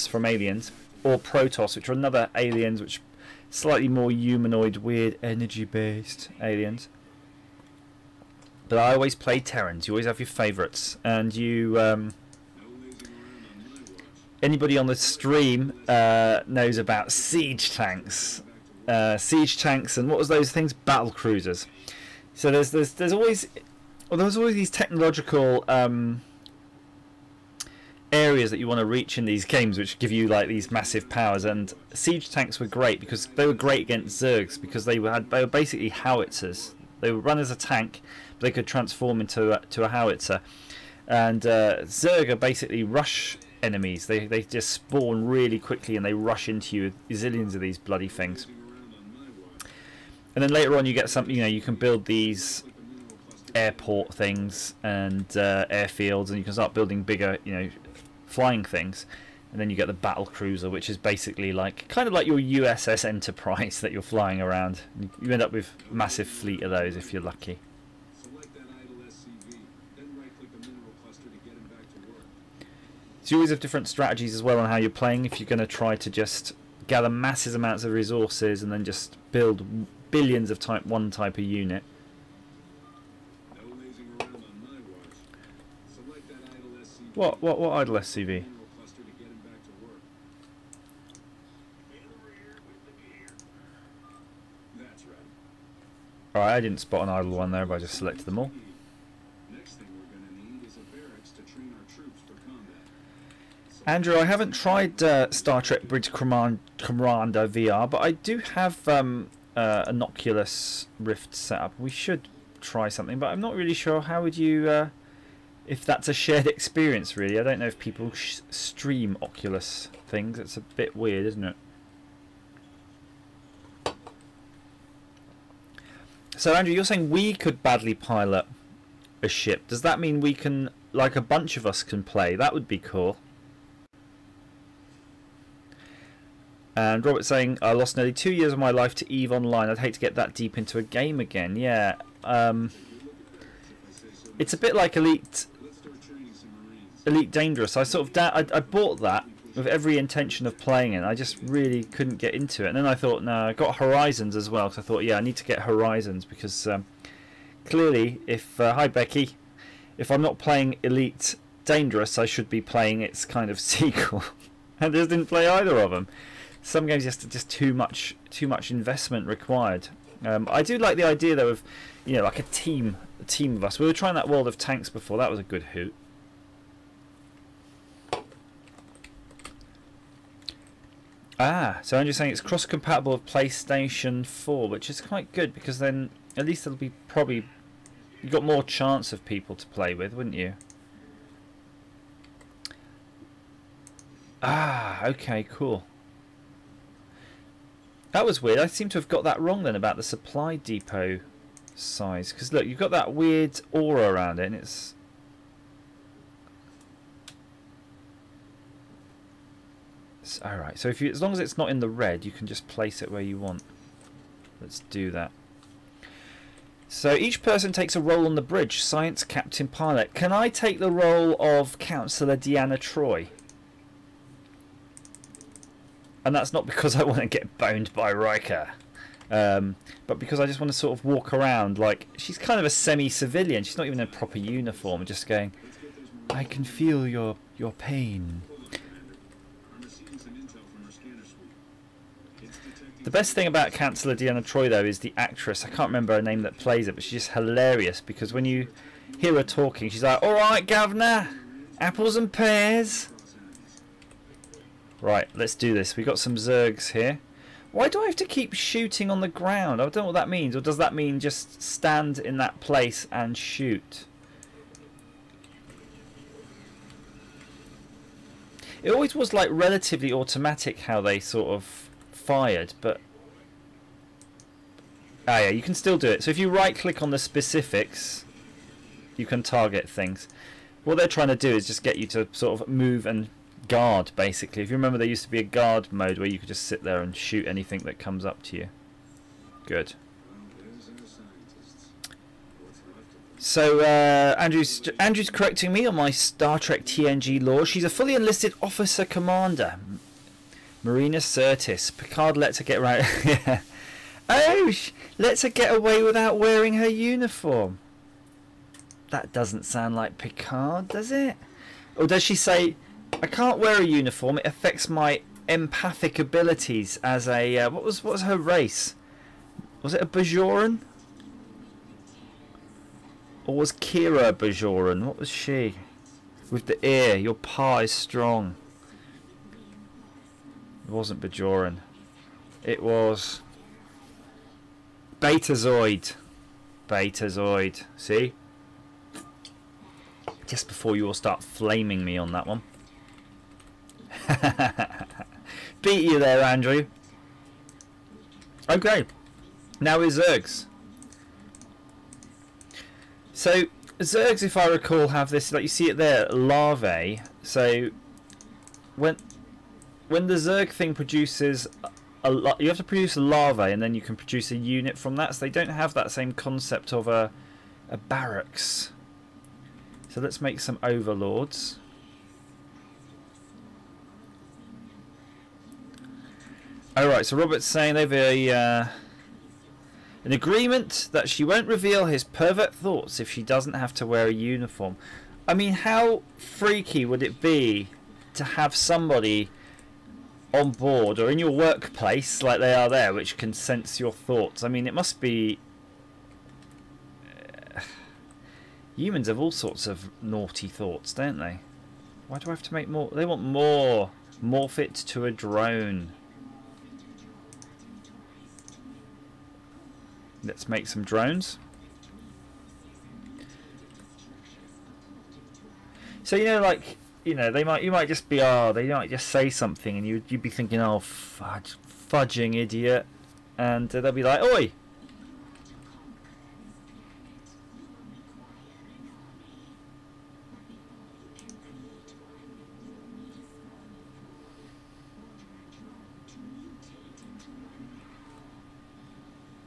from Aliens, or Protoss, which are another aliens, which slightly more humanoid, weird, energy-based aliens. But I always play Terrans. You always have your favourites, and you. Anybody on the stream knows about siege tanks, and what was those things? Battle cruisers. So there's always these technological areas that you want to reach in these games, which give you like these massive powers. And siege tanks were great because they were great against Zergs because they were basically howitzers. They would run as a tank, but they could transform into a howitzer. And Zerg are basically rush enemies. They just spawn really quickly and they rush into you with zillions of these bloody things. And then later on you get something, you can build these airport things and airfields, and you can start building bigger, flying things. And then you get the battle cruiser, which is basically kind of like your USS Enterprise that you're flying around. You end up with a massive fleet of those if you're lucky. So you always have different strategies as well on how you're playing. If you're going to try to just gather massive amounts of resources and then just build billions of one type of unit. What idle SCV? Alright, I didn't spot an idle one there, but I just selected them all. Next thing we're going to need is a barracks to train our Andrew, I haven't tried Star Trek Bridge Commander VR, but I do have an Oculus Rift set up. We should try something, but I'm not really sure. How would you, if that's a shared experience, really? I don't know if people stream Oculus things. It's a bit weird, isn't it? So, Andrew, you're saying we could badly pilot a ship. Does that mean we can, like, a bunch of us can play? That would be cool. And Robert's saying, I lost nearly 2 years of my life to EVE Online. I'd hate to get that deep into a game again. Yeah. It's a bit like Elite Dangerous. I sort of I bought that with every intention of playing it. I just really couldn't get into it. And then I thought, no, I got Horizons as well. So I thought, yeah, I need to get Horizons because clearly, if hi Becky, if I'm not playing Elite Dangerous, I should be playing its kind of sequel. And I just didn't play either of them. Some games just too much investment required. I do like the idea though of, you know, like a team of us. We were trying that World of Tanks before. That was a good hoot. Ah, so I'm just saying it's cross-compatible with PlayStation 4, which is quite good because then at least it'll be probably you got more chance of people to play with, wouldn't you? Ah, okay, cool. That was weird. I seem to have got that wrong then about the supply depot size. Because look, you've got that weird aura around it, and it's... Alright, so if you, as long as it's not in the red, you can just place it where you want. Let's do that. So each person takes a role on the bridge. Science, Captain, Pilot. Can I take the role of Councillor Deanna Troy? And that's not because I want to get boned by Riker, but because I just want to sort of walk around like she's kind of a semi-civilian. She's not even in a proper uniform. Just going, I can feel your pain. The best thing about Councillor Deanna Troy though is the actress. I can't remember her name that plays it, but she's just hilarious because when you hear her talking, she's like, "All right, Governor, apples and pears." Right, let's do this. We've got some Zergs here. Why do I have to keep shooting on the ground? I don't know what that means. Or does that mean just stand in that place and shoot? It always was like relatively automatic how they sort of fired, but... Ah yeah, you can still do it. So if you right click on the specifics, you can target things. What they're trying to do is just get you to sort of move and guard, basically. If you remember, there used to be a guard mode where you could just sit there and shoot anything that comes up to you. Good. So Andrew's correcting me on my Star Trek TNG lore. She's a fully enlisted officer commander, Marina Sirtis. Picard lets her get right. Yeah. Oh, lets her get away without wearing her uniform. That doesn't sound like Picard, does it? Or does she say, I can't wear a uniform, it affects my empathic abilities as a... what was her race? Was it a Bajoran? Or was Kira a Bajoran? What was she? With the ear, your paw is strong. It wasn't Bajoran. It was... Betazoid. Betazoid. See? Just before you all start flaming me on that one. Beat you there, Andrew. Okay, now is Zergs. So Zergs, if I recall, have this, like you see it there, larvae. So when the Zerg thing produces you have to produce a larvae, and then you can produce a unit from that. So they don't have that same concept of a barracks. So let's make some overlords. Alright, so Robert's saying they've an agreement that she won't reveal his pervert thoughts if she doesn't have to wear a uniform. I mean, how freaky would it be to have somebody on board or in your workplace like they are there which can sense your thoughts? I mean, it must be... humans have all sorts of naughty thoughts, don't they? Why do I have to make more? They want more. Morph it to a drone. Let's make some drones. So you know, like, you know, you might just be, they might just say something, and you'd be thinking, oh, fudging idiot, and they'll be like, oi.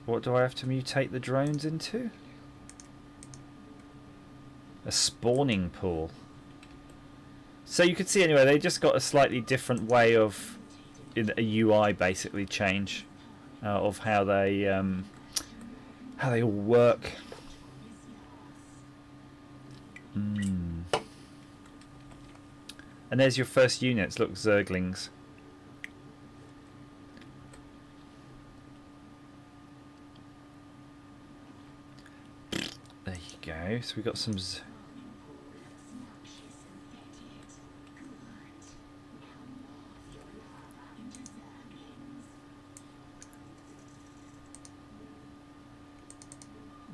What do I have to mutate the drones into? A spawning pool. So you can see anyway, they just got a slightly different way of a UI basically change of how they all work. And there's your first units. Look, Zerglings. There you go. So we got some.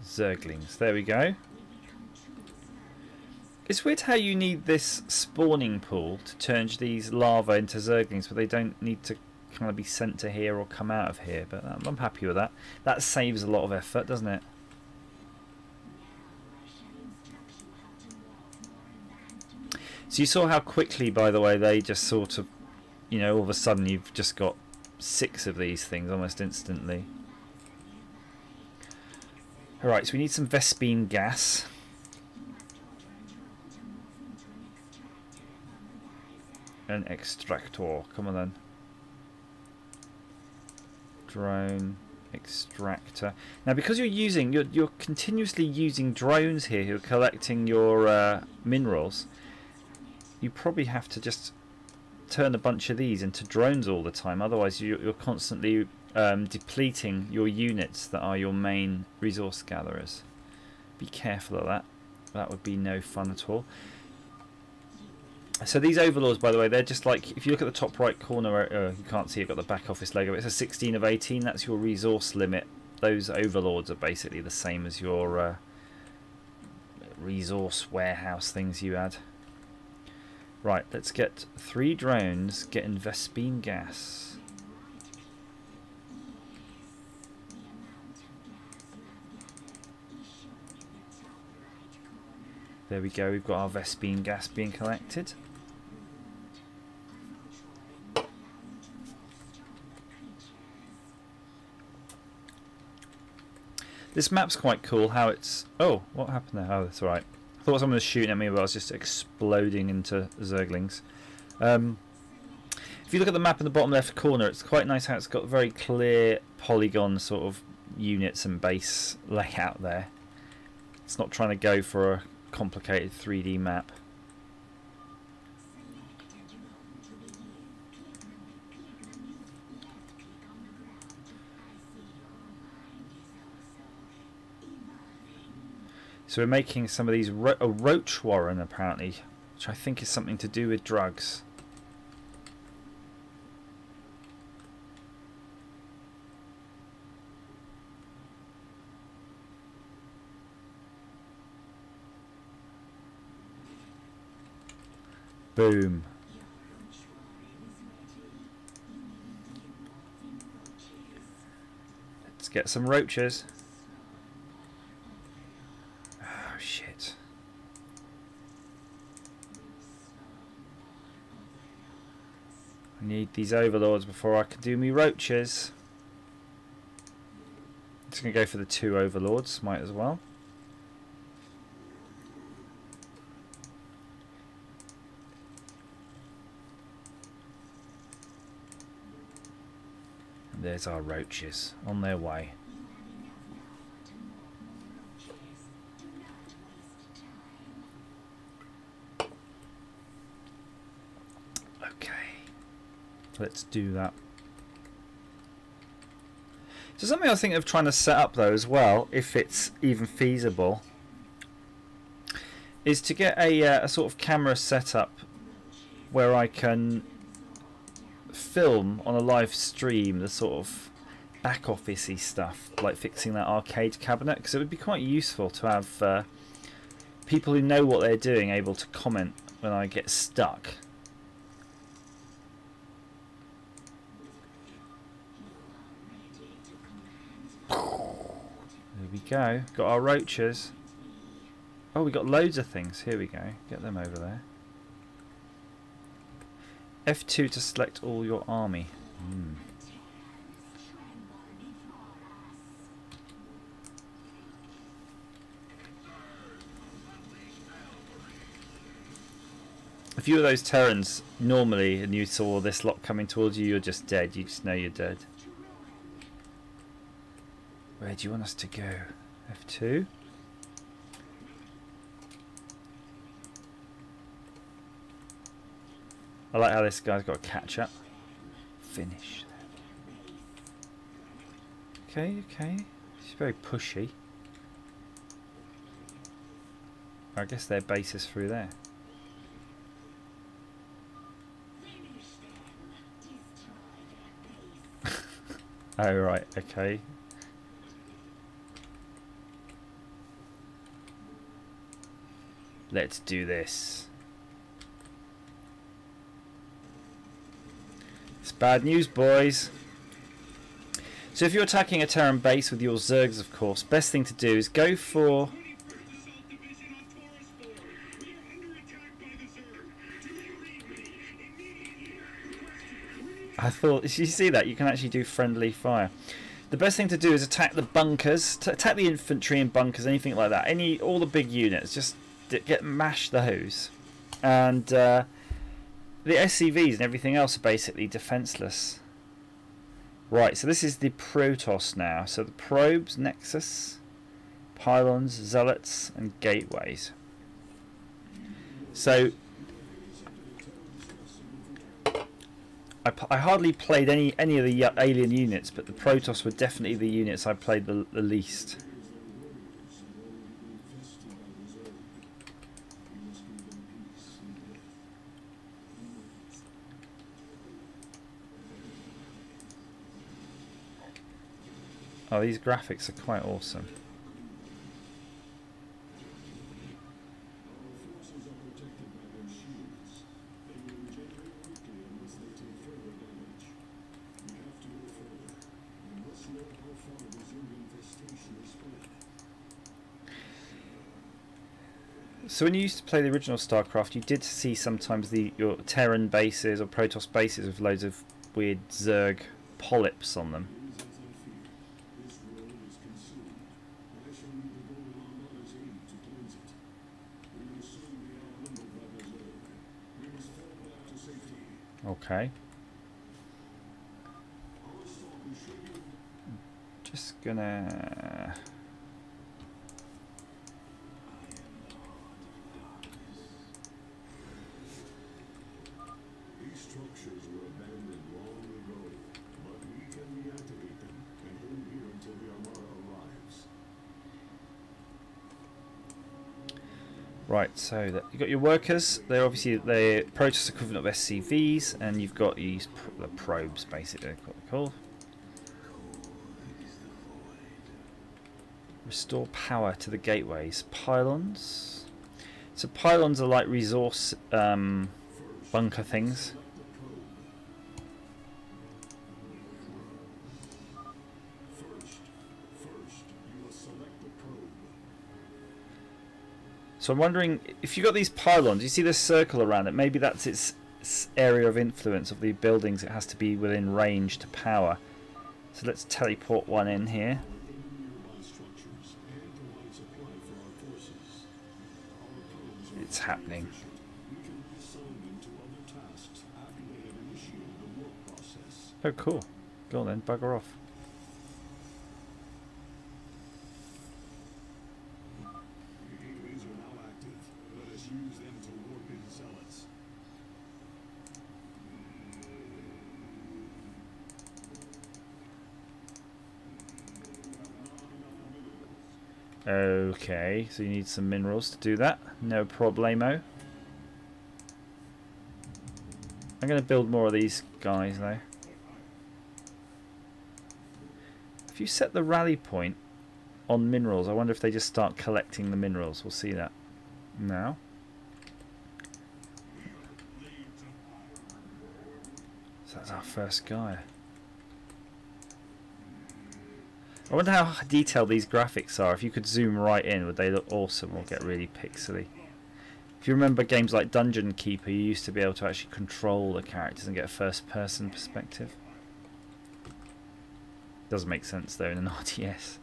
Zerglings. There we go. It's weird how you need this spawning pool to turn these larvae into Zerglings, but they don't need to kind of be sent to here or come out of here. But I'm happy with that. That saves a lot of effort, doesn't it? So you saw how quickly, by the way, they just sort of, you know, all of a sudden you've just got 6 of these things almost instantly. Alright, so we need some Vespene gas. An extractor. Come on then. Drone extractor. Now, because you're continuously using drones here who are collecting your minerals, you probably have to just turn a bunch of these into drones all the time. Otherwise, you're constantly depleting your units that are your main resource gatherers. Be careful of that. That would be no fun at all. So these overlords, by the way, they're just like, if you look at the top right corner, you can't see, I've got the back office logo, it's a 16 of 18, that's your resource limit. Those overlords are basically the same as your resource warehouse things you add. Right, let's get 3 drones getting Vespene gas. There we go, we've got our Vespene gas being collected. This map's quite cool, how it's... Oh, what happened there? Oh, that's alright. I thought someone was shooting at me, but I was just exploding into Zerglings. If you look at the map in the bottom left corner, it's quite nice how it's got very clear polygon sort of units and base layout there. It's not trying to go for a complicated 3D map. So we're making some of these a roach warren apparently, which I think is something to do with drugs. Boom. Let's get some roaches. Oh shit. I need these overlords before I can do me roaches. Just gonna go for the 2 overlords, might as well. There's our roaches on their way. Okay, let's do that. So something I think of trying to set up though as well, if it's even feasible, is to get a sort of camera setup where I can film on a live stream the sort of back officey stuff, like fixing that arcade cabinet, because it would be quite useful to have people who know what they're doing able to comment when I get stuck. There we go. Got our roaches. Oh, we got loads of things. Here we go. Get them over there. F2 to select all your army. If you were those Terrans normally and you saw this lot coming towards you, you're just dead. You just know you're dead. Where do you want us to go? F2? I like how this guy's got to catch up. Finish. Okay, okay. She's very pushy. I guess their base is through there. Oh, right, okay. Let's do this. It's bad news, boys. So if you're attacking a Terran base with your Zergs, of course, best thing to do is go for... I thought, did you see that? You can actually do friendly fire. The best thing to do is attack the bunkers, attack the infantry and bunkers, anything like that. All the big units, just mash those. And the SCVs and everything else are basically defenseless. Right, so this is the Protoss now. So the probes, Nexus, pylons, zealots, and gateways. So I hardly played any of the alien units, but the Protoss were definitely the units I played the least. Oh, these graphics are quite awesome. So when you used to play the original Starcraft, you did see sometimes your Terran bases or Protoss bases with loads of weird Zerg polyps on them. Okay. Just gonna... These structures were abandoned long ago, but we can reactivate them and hold here until the Armada arrives. Right, so you've got your workers. They're obviously the Protoss equivalent of SCVs, and you've got these the probes, basically. What they're called. Restore power to the gateways. Pylons. So pylons are like resource bunker things. So I'm wondering, if you've got these pylons, you see this circle around it, maybe that's its area of influence of the buildings it has to be within range to power. So let's teleport one in here. It's happening. Oh cool. Go on then, bugger off. Okay, so you need some minerals to do that. No problemo. I'm going to build more of these guys though. If you set the rally point on minerals, I wonder if they just start collecting the minerals. We'll see that now. So that's our first guy. I wonder how detailed these graphics are. If you could zoom right in, would they look awesome or get really pixely? If you remember games like Dungeon Keeper, you used to be able to actually control the characters and get a first-person perspective. Doesn't make sense though in an RTS.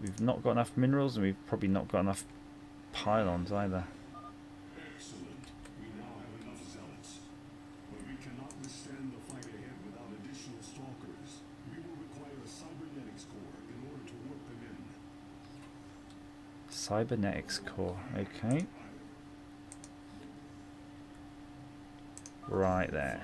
We've not got enough minerals, and we've probably not got enough pylons either. Excellent. We now have enough zealots. But we cannot withstand the fight ahead without additional stalkers. We will require a cybernetics core in order to work them in. Cybernetics core, okay. Right there.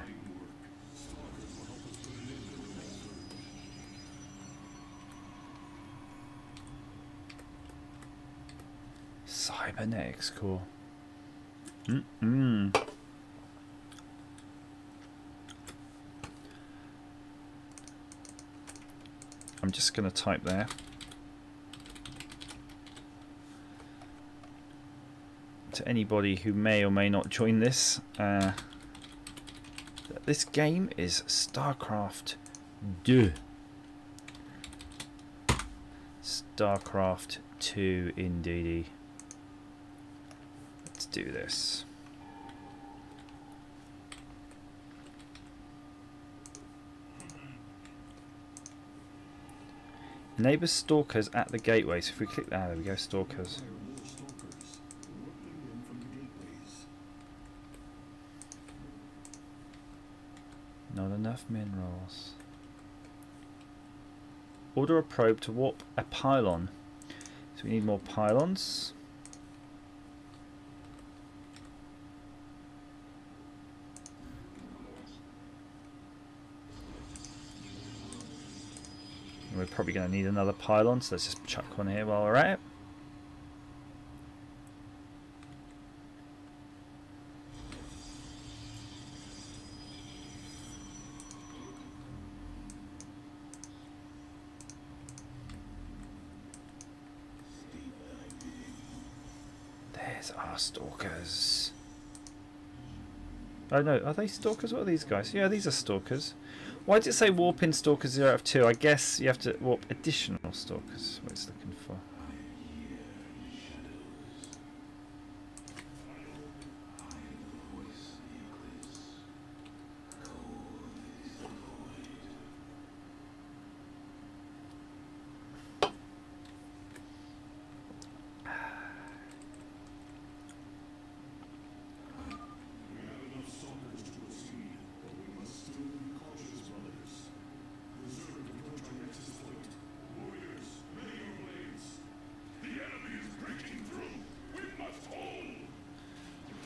Cybernetics core. I'm just going to type there. To anybody who may or may not join this, this game is Starcraft 2. Starcraft 2 indeedy. Let's do this. Neighbour stalkers at the gateway. So if we click that, there we go, stalkers. Not enough minerals. Order a probe to warp a pylon. So we need more pylons. And we're probably going to need another pylon, so let's just chuck one here while we're at it. Are stalkers. Oh no, are they stalkers? What are these guys? Yeah, these are stalkers. Why did it say warp in stalkers 0 out of 2? I guess you have to warp additional stalkers. What it's looking for.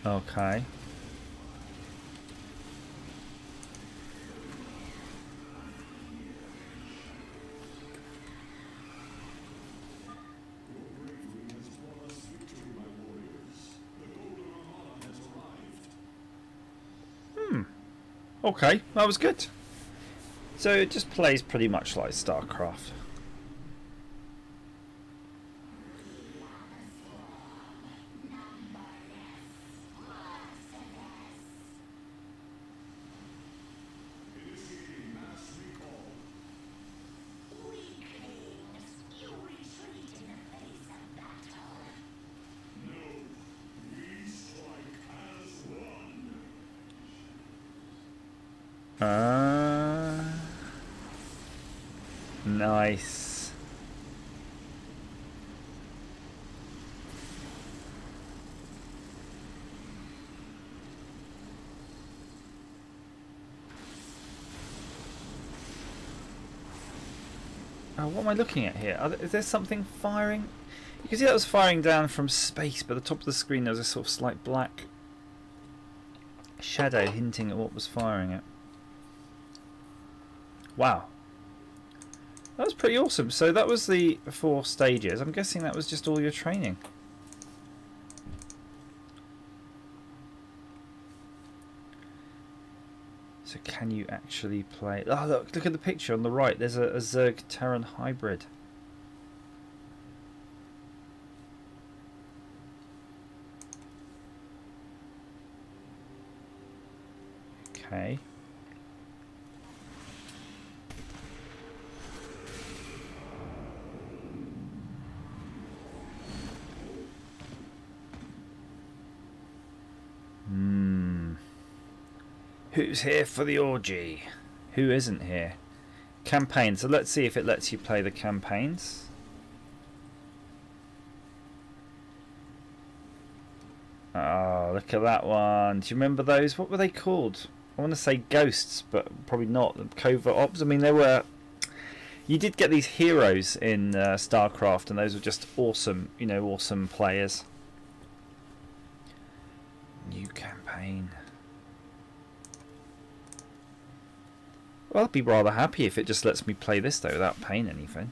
Okay. Okay, that was good. So it just plays pretty much like StarCraft. Nice. What am I looking at here? Is there something firing? You can see that was firing down from space, but at the top of the screen there was a sort of slight black shadow hinting at what was firing it. Wow. That was pretty awesome. So that was the 4 stages. I'm guessing that was just all your training. So can you actually play... Oh, look at the picture on the right. There's a Zerg Terran hybrid. Okay. Who's here for the orgy? Who isn't here? Campaign. So let's see if it lets you play the campaigns. Oh, look at that one. Do you remember those? What were they called? I want to say ghosts, but probably not. Covert ops. I mean, they were... You did get these heroes in Starcraft, and those were just awesome, you know, awesome players. New campaign. Well, I'd be rather happy if it just lets me play this, though, without paying anything.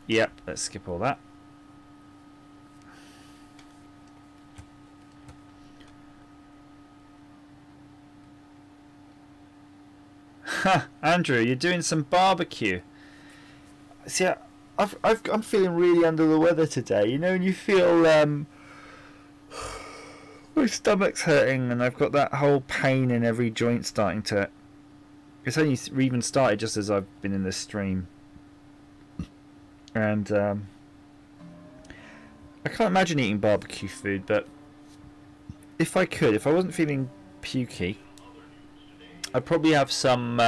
Yep, let's skip all that. Andrew, you're doing some barbecue. See, I'm feeling really under the weather today. You know, when you feel my stomach's hurting and I've got that whole pain in every joint starting to... It's only even started just as I've been in this stream. And I can't imagine eating barbecue food, but if I could, if I wasn't feeling pukey, I'd probably have some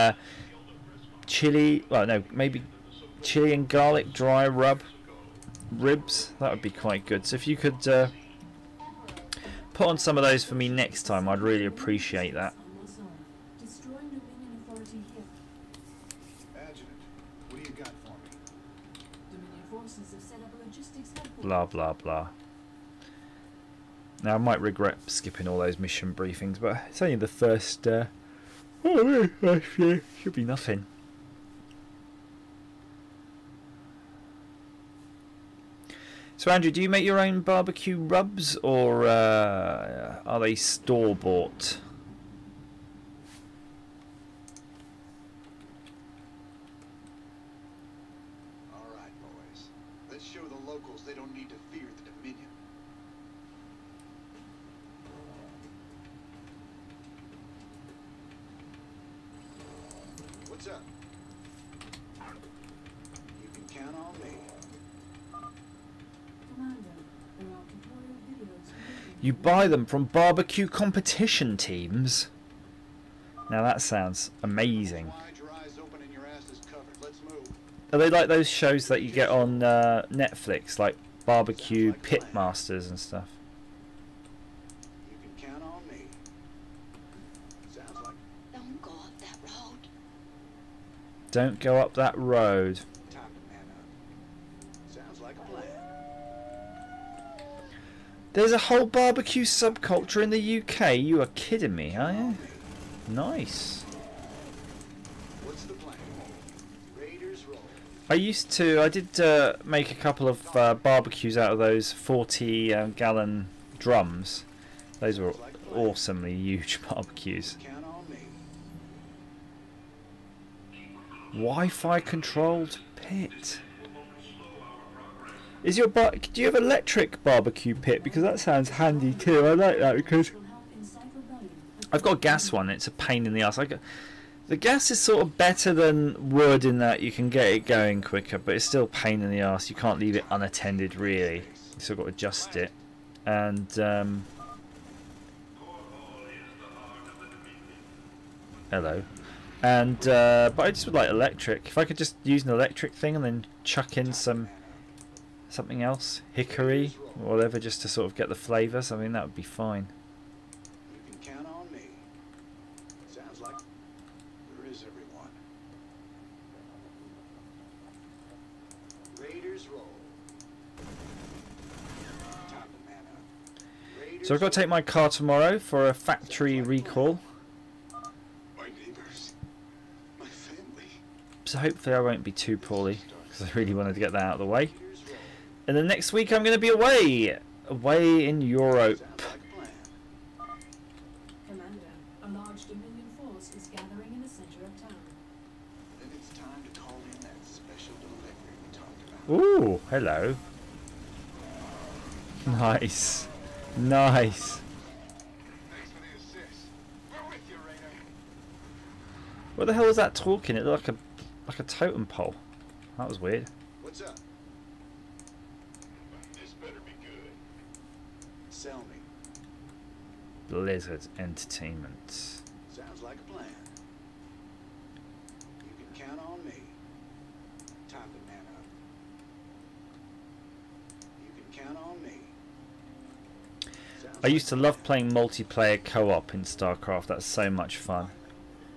chili, well no, maybe chili and garlic dry ribs. That would be quite good. So if you could put on some of those for me next time, I'd really appreciate that. Blah blah blah. Now I might regret skipping all those mission briefings, but it's only the first should be nothing. So Andrew, do you make your own barbecue rubs, or are they store-bought? Alright, boys. Let's show the locals they don't need to fear the Dominion. What's up? You can count on me. You buy them from barbecue competition teams? Now that sounds amazing. Are they like those shows that you get on Netflix, like Barbecue Pitmasters and stuff? You can count on me. Sounds like... Don't go up that road. Don't go up that road. Time to man up. Sounds like a plan. There's a whole barbecue subculture in the UK. You are kidding me, are you? Nice. What's the plan? Raiders roll. I did make a couple of barbecues out of those 40-gallon drums. Those were awesomely huge barbecues. Count on me. Wi-Fi controlled pit. Do you have electric barbecue pit? Because that sounds handy too. I like that because I've got a gas one. It's a pain in the ass. The gas is sort of better than wood in that you can get it going quicker, but it's still a pain in the ass. You can't leave it unattended really. You still got to adjust it. And hello. And but I just would like electric. If I could just use an electric thing and then chuck in something else, hickory or whatever, just to sort of get the flavours, I mean that would be fine. You can count on me. Sounds So I've got to take my car tomorrow for a factory recall. My neighbors. My family. So hopefully I won't be too poorly, because I really wanted to get that out of the way. And then next week I'm going to be away. Away in Europe. Commander, a large Dominion force is gathering in the center of town. Then it's time to call in that special delivery we talked about. Ooh, hello. Nice. Nice. Thanks for the assist. We're with you, Raider. What the hell was that talking? It looked like a totem pole. That was weird. What's up? This better be good. Sell me. Blizzard Entertainment. Sounds like a plan. You can count on me. Time to man up. You can count on me. I used to love playing multiplayer co-op in Starcraft. That's so much fun.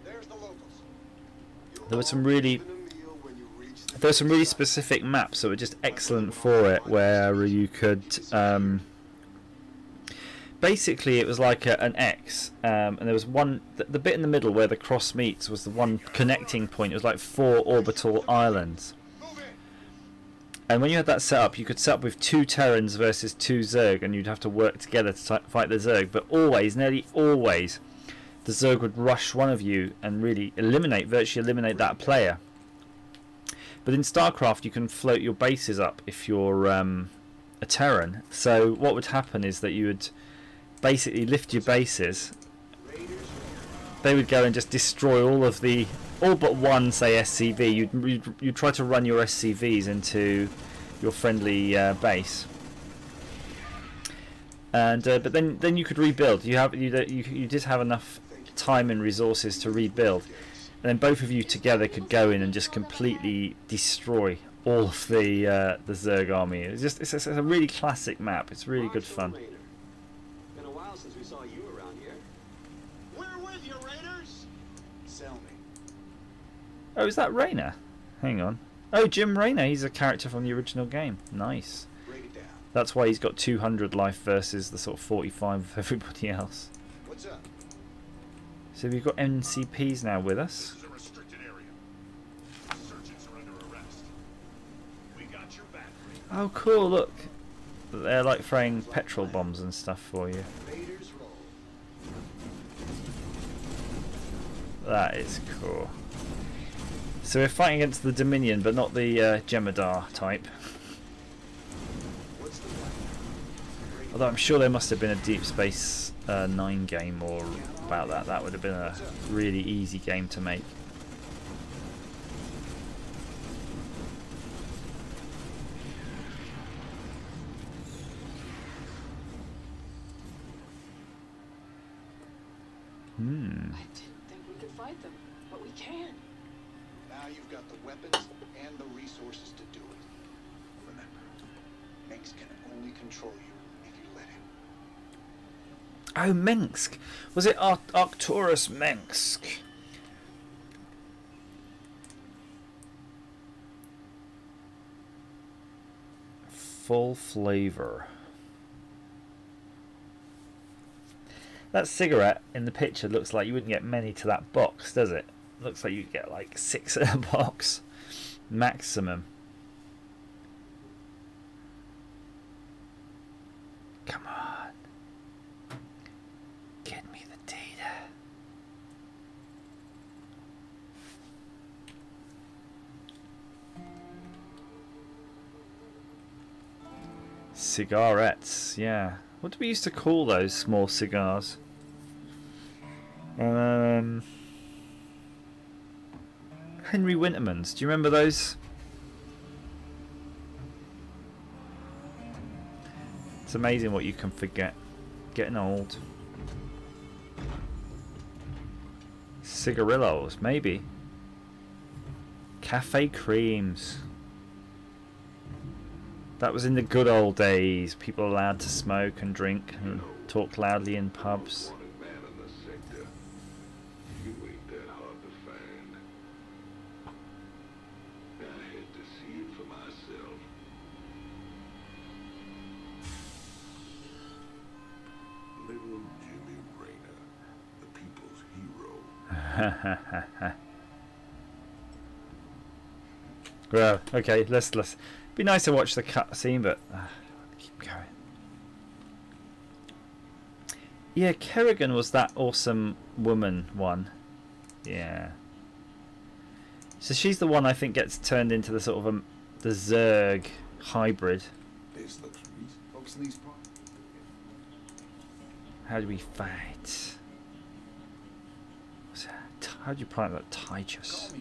There's the locals. There were some really specific maps that were just excellent for it, where you could basically it was like an X, and there was one the bit in the middle where the cross meets was the one connecting point. It was like 4 orbital islands. And when you had that set up, you could set up with 2 Terrans versus 2 Zerg, and you'd have to work together to fight the Zerg. But always, nearly always, the Zerg would rush one of you and really virtually eliminate that player. But in StarCraft, you can float your bases up if you're a Terran. So what would happen is that you would basically lift your bases. They would go and just destroy all but one, say, SCV. You'd try to run your SCVs into your friendly base, and but then you could rebuild. You did have enough time and resources to rebuild, and then both of you together could go in and just completely destroy all of the Zerg army. It's a really classic map. It's really good fun. Been a while since we saw you around here. We're with you, Raiders. Sell me. Oh, is that Rayner? Hang on. Oh, Jim Rayner. He's a character from the original game. Nice. Break it down. That's why he's got 200 life versus the sort of 45 of everybody else. What's up? So we've got NCPs now with us. This is a restricted area. Insurgents are under arrest. We got your back, Raider. Oh, cool. Look. They're like throwing petrol bombs and stuff for you. Raiders roll. That is cool. So we're fighting against the Dominion, but not the Jemadar type. What's the plan? Although I'm sure there must have been a Deep Space 9 game or about that. That would have been a really easy game to make. I didn't think we could fight them, but we can. Now you've got the weapons and the resources to do it. Remember, Minx can only control you if you let him. Oh, Minsk! Was it Arcturus Minsk? Full flavor. That cigarette in the picture looks like you wouldn't get many to that box, does it? Looks like you'd get like 6 in a box maximum. Come on. Get me the data. Cigarettes, yeah. What do we used to call those small cigars? Henry Wintermans. Do you remember those? It's amazing what you can forget. Getting old. Cigarillos, maybe. Cafe creams. That was in the good old days. People allowed to smoke and drink and talk loudly in pubs. Well, okay, let's be nice to watch the cutscene, but keep going. Yeah, Kerrigan was that awesome woman one. Yeah. So she's the one I think gets turned into the sort of the Zerg hybrid. This looks focus on these problems. How do we fight? How do you pronounce that? Titus.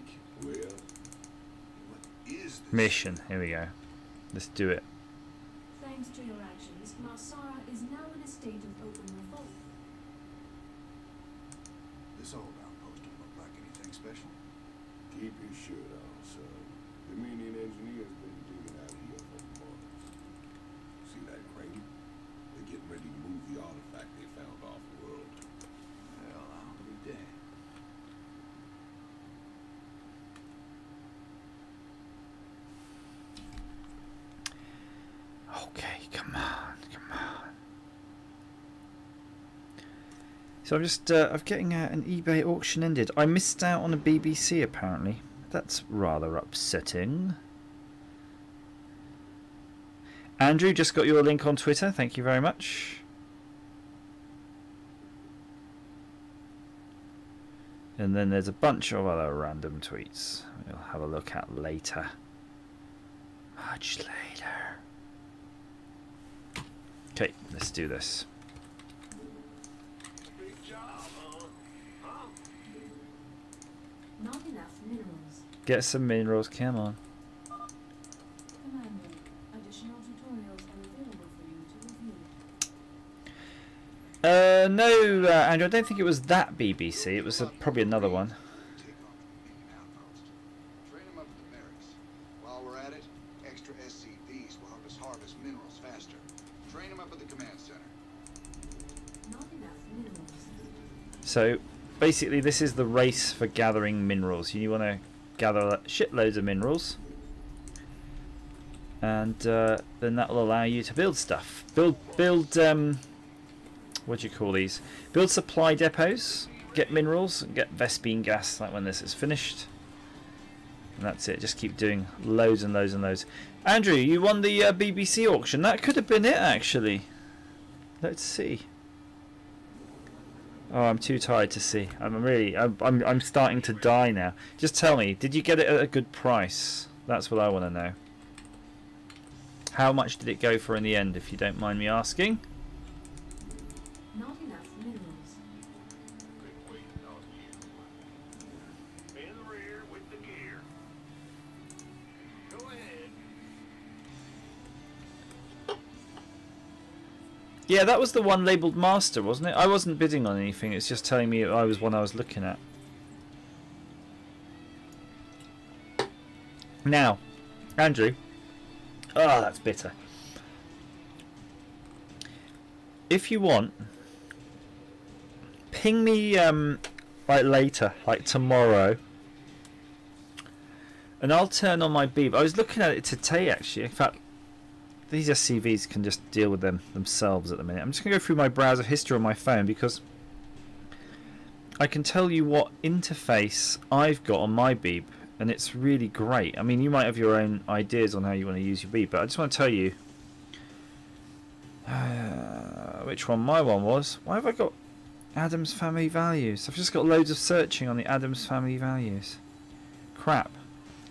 Well, what is this? Mission. Here we go. Let's do it. Thanks to your actions, Marsara is now in a state of open revolt. This old outpost don't look like anything special. Keep your shirt on, son. The Minion engineers been digging out here for months. See that crane? They're getting ready to move the artifact they found off-world. Well, I'll be dead. Okay, come on, come on. So I'm getting an eBay auction ended. I missed out on a BBC apparently. That's rather upsetting. Andrew, just got your link on Twitter. Thank you very much. And then there's a bunch of other random tweets we'll have a look at later. Much later. Okay, let's do this. Big job, huh? Not enough minerals. Get some minerals, come on. Commander, additional tutorials are available for you to review. No, Andrew, I don't think it was that BBC. It was probably another one. Take off to the Minion outpost. Train them up at the barracks. While we're at it, extra SCVs will help us harvest minerals faster. Train them up at the command center. Not enough minerals. So, basically, this is the race for gathering minerals. You want to gather shitloads of minerals, and then that will allow you to build stuff. Build what do you call these? Build supply depots, get minerals, and get Vespene gas, like when this is finished. And that's it. Just keep doing loads and loads and loads. Andrew, you won the BBC auction. That could have been it, actually. Let's see. Oh, I'm too tired to see. I'm starting to die now. Just tell me, did you get it at a good price? That's what I want to know. How much did it go for in the end, if you don't mind me asking? Not enough minerals. Been waiting on you. In the rear with the gear. Go ahead. Yeah, that was the one labelled Master, wasn't it? I wasn't bidding on anything, it's just telling me I was one I was looking at. Now, Andrew. Oh, that's bitter. If you want, ping me like later, like tomorrow, and I'll turn on my beep. I was looking at it today, actually. In fact, these SCVs can just deal with them themselves at the minute. I'm just going to go through my browser history on my phone because I can tell you what interface I've got on my beep, and it's really great. I mean, you might have your own ideas on how you want to use your beep, but I just want to tell you which one my one was. Why have I got Adams Family Values? I've just got loads of searching on the Adams Family Values. Crap.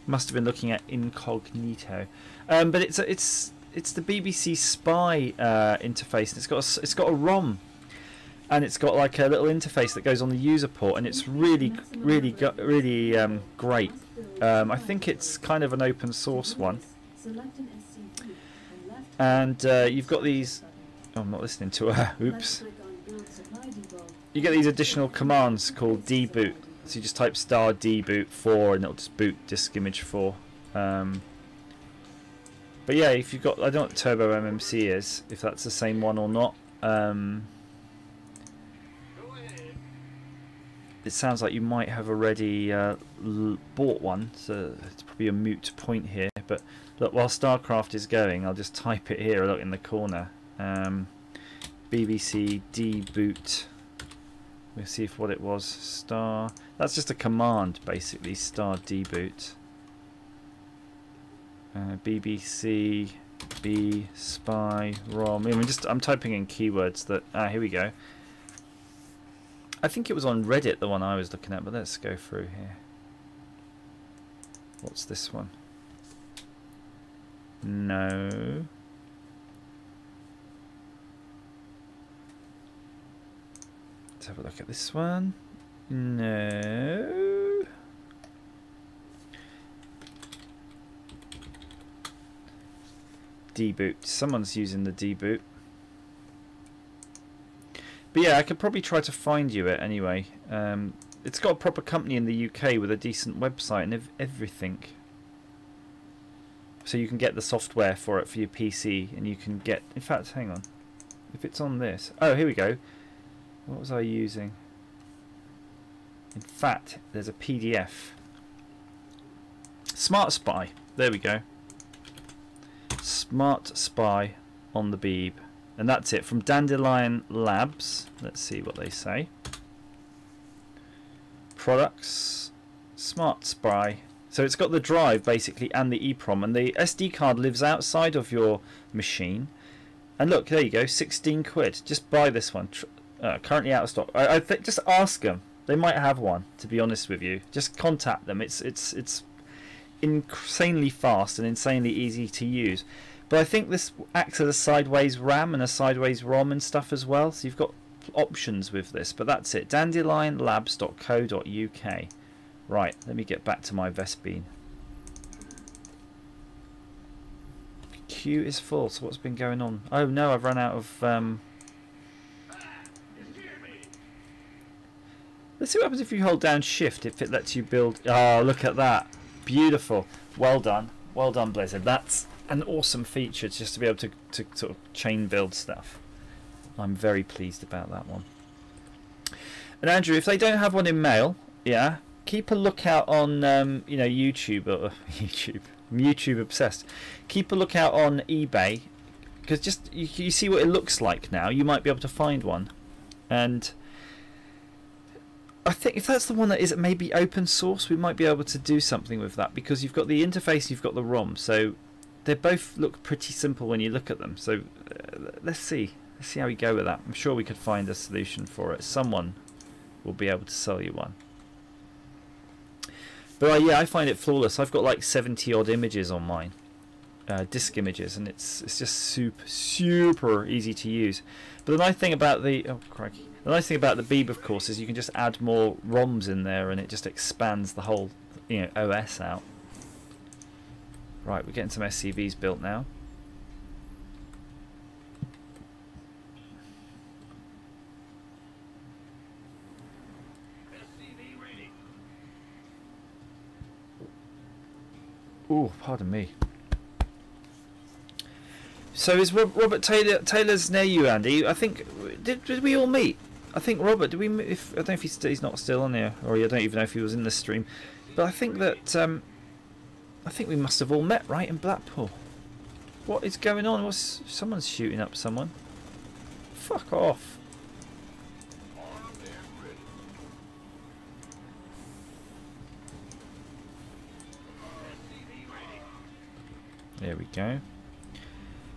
Must have been looking at incognito. But it's the BBC Spy interface, and it's got a ROM, and it's got like a little interface that goes on the user port, and it's really great. I think it's kind of an open source one, Select an SCP and left and you've got these. Oh, I'm not listening to her. Oops. click on build supply depot. You get these additional commands called dboot. So you just type star dboot 4 and it'll just boot disk image 4. But yeah, if you've got, I don't know what Turbo MMC is, if that's the same one or not. It sounds like you might have already bought one, so it's probably a moot point here. But look, while Starcraft is going, I'll just type it here, look in the corner. BBC dboot We'll see if what it was. Star. That's just a command, basically. Star deboot. BBC B spy ROM. I mean, I'm typing in keywords that. Here we go. I think it was on Reddit, the one I was looking at, but let's go through here. What's this one? No. Let's have a look at this one. No. Deboot. Someone's using the deboot. But yeah, I could probably try to find you it anyway. It's got a proper company in the UK with a decent website and everything. So you can get the software for it for your PC, and you can get... In fact, hang on. If it's on this... Oh, here we go. What was I using? In fact, there's a PDF. Smart Spy. There we go. Smart Spy on the Beeb. And that's it, from Dandelion Labs. Let's see what they say. Products, Smart Spy. So it's got the drive basically and the EEPROM, and the SD card lives outside of your machine. And look, there you go, 16 quid. Just buy this one. Currently out of stock. I think just ask them. They might have one. To be honest with you, just contact them. It's insanely fast and insanely easy to use. But I think this acts as a sideways RAM and a sideways ROM and stuff as well. So you've got options with this. But that's it. Dandelionlabs.co.uk. Right, let me get back to my Vespine. Queue is full. So what's been going on? Oh no, I've run out of... Let's see what happens if you hold down Shift, if it lets you build... Oh, look at that. Beautiful. Well done. Well done, Blizzard. That's an awesome feature, just to be able to sort of chain build stuff. I'm very pleased about that one. And Andrew, if they don't have one in mail, yeah, keep a lookout on you know, YouTube or I'm YouTube obsessed. Keep a lookout on eBay, because just you see what it looks like now. You might be able to find one, and I think if that's the one that is maybe open source, we might be able to do something with that, because you've got the interface, you've got the ROM, so they both look pretty simple when you look at them. So let's see how we go with that. I'm sure we could find a solution for it. Someone will be able to sell you one. But yeah, I find it flawless. I've got like 70 odd images on mine, disk images, and it's just super easy to use. But the nice thing about the the nice thing about the Beeb, of course, is you can just add more ROMs in there, and it just expands the whole, you know, OS out. Right, we're getting some SCVs built now. SCV ready. Ooh, pardon me. So is Robert Taylor's near you, Andy? I think did we all meet? I think Robert. Did we? I don't know if he's not still on here, or I don't even know if he was in the stream. But I think that I think we must have all met right in Blackpool. What is going on? Someone's shooting up someone? Fuck off! Armed and ready. SCV ready. There we go.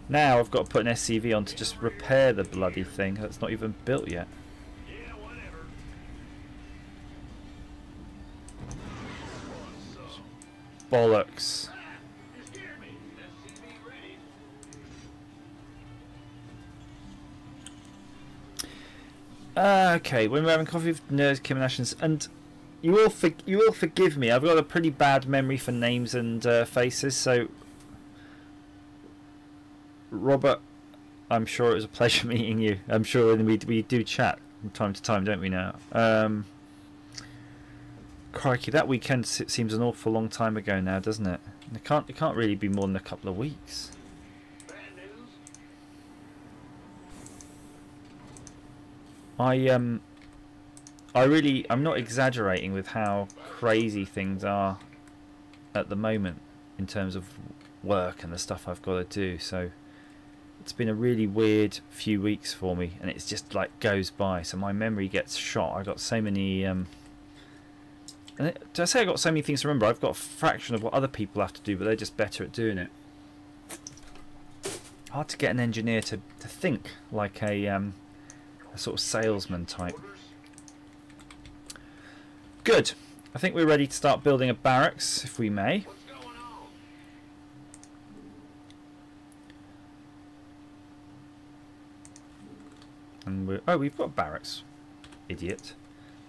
Now I've got to put an SCV on to just repair the bloody thing that's not even built yet. Yeah, whatever. Bollocks. You scared me. SCV ready. Okay, when we're having coffee with nerds, Kim and Ashens, and you will forgive me. I've got a pretty bad memory for names and faces, so Robert, I'm sure it was a pleasure meeting you. I'm sure we do chat from time to time, don't we now? Crikey, that weekend seems an awful long time ago now, doesn't it? It can't really be more than a couple of weeks. Bad news. I'm not exaggerating with how crazy things are at the moment in terms of work and the stuff I've got to do. So It's been a really weird few weeks for me, and it's just like goes by, so my memory gets shot. I got so many did I say I got so many things to remember? I've got a fraction of what other people have to do, but they're just better at doing it. Hard to get an engineer to think like a sort of salesman type. Good. I think we're ready to start building a barracks, if we may. And we've got barracks. Idiot.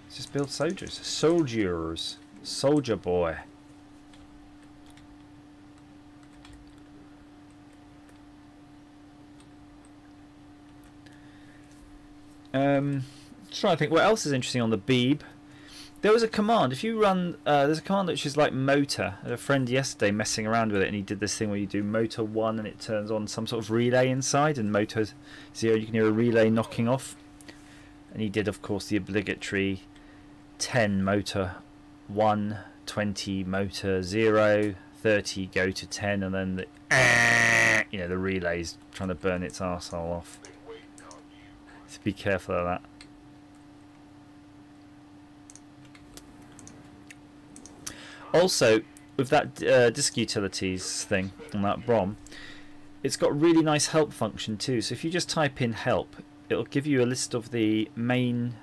Let's just build soldiers. Soldiers. Soldier boy. Trying to think what else is interesting on the Beeb. There was a command. If you run, there's a command which is like motor. I had a friend yesterday messing around with it, and he did this thing where you do motor 1 and it turns on some sort of relay inside, and motor 0 you can hear a relay knocking off. And he did, of course, the obligatory 10 motor 1, 20 motor 0, 30 go to 10, and then the the relay's trying to burn its arsehole off. So be careful of that. Also, with that disk utilities thing on that BROM, it's got really nice help function too. So if you just type in help, it'll give you a list of the main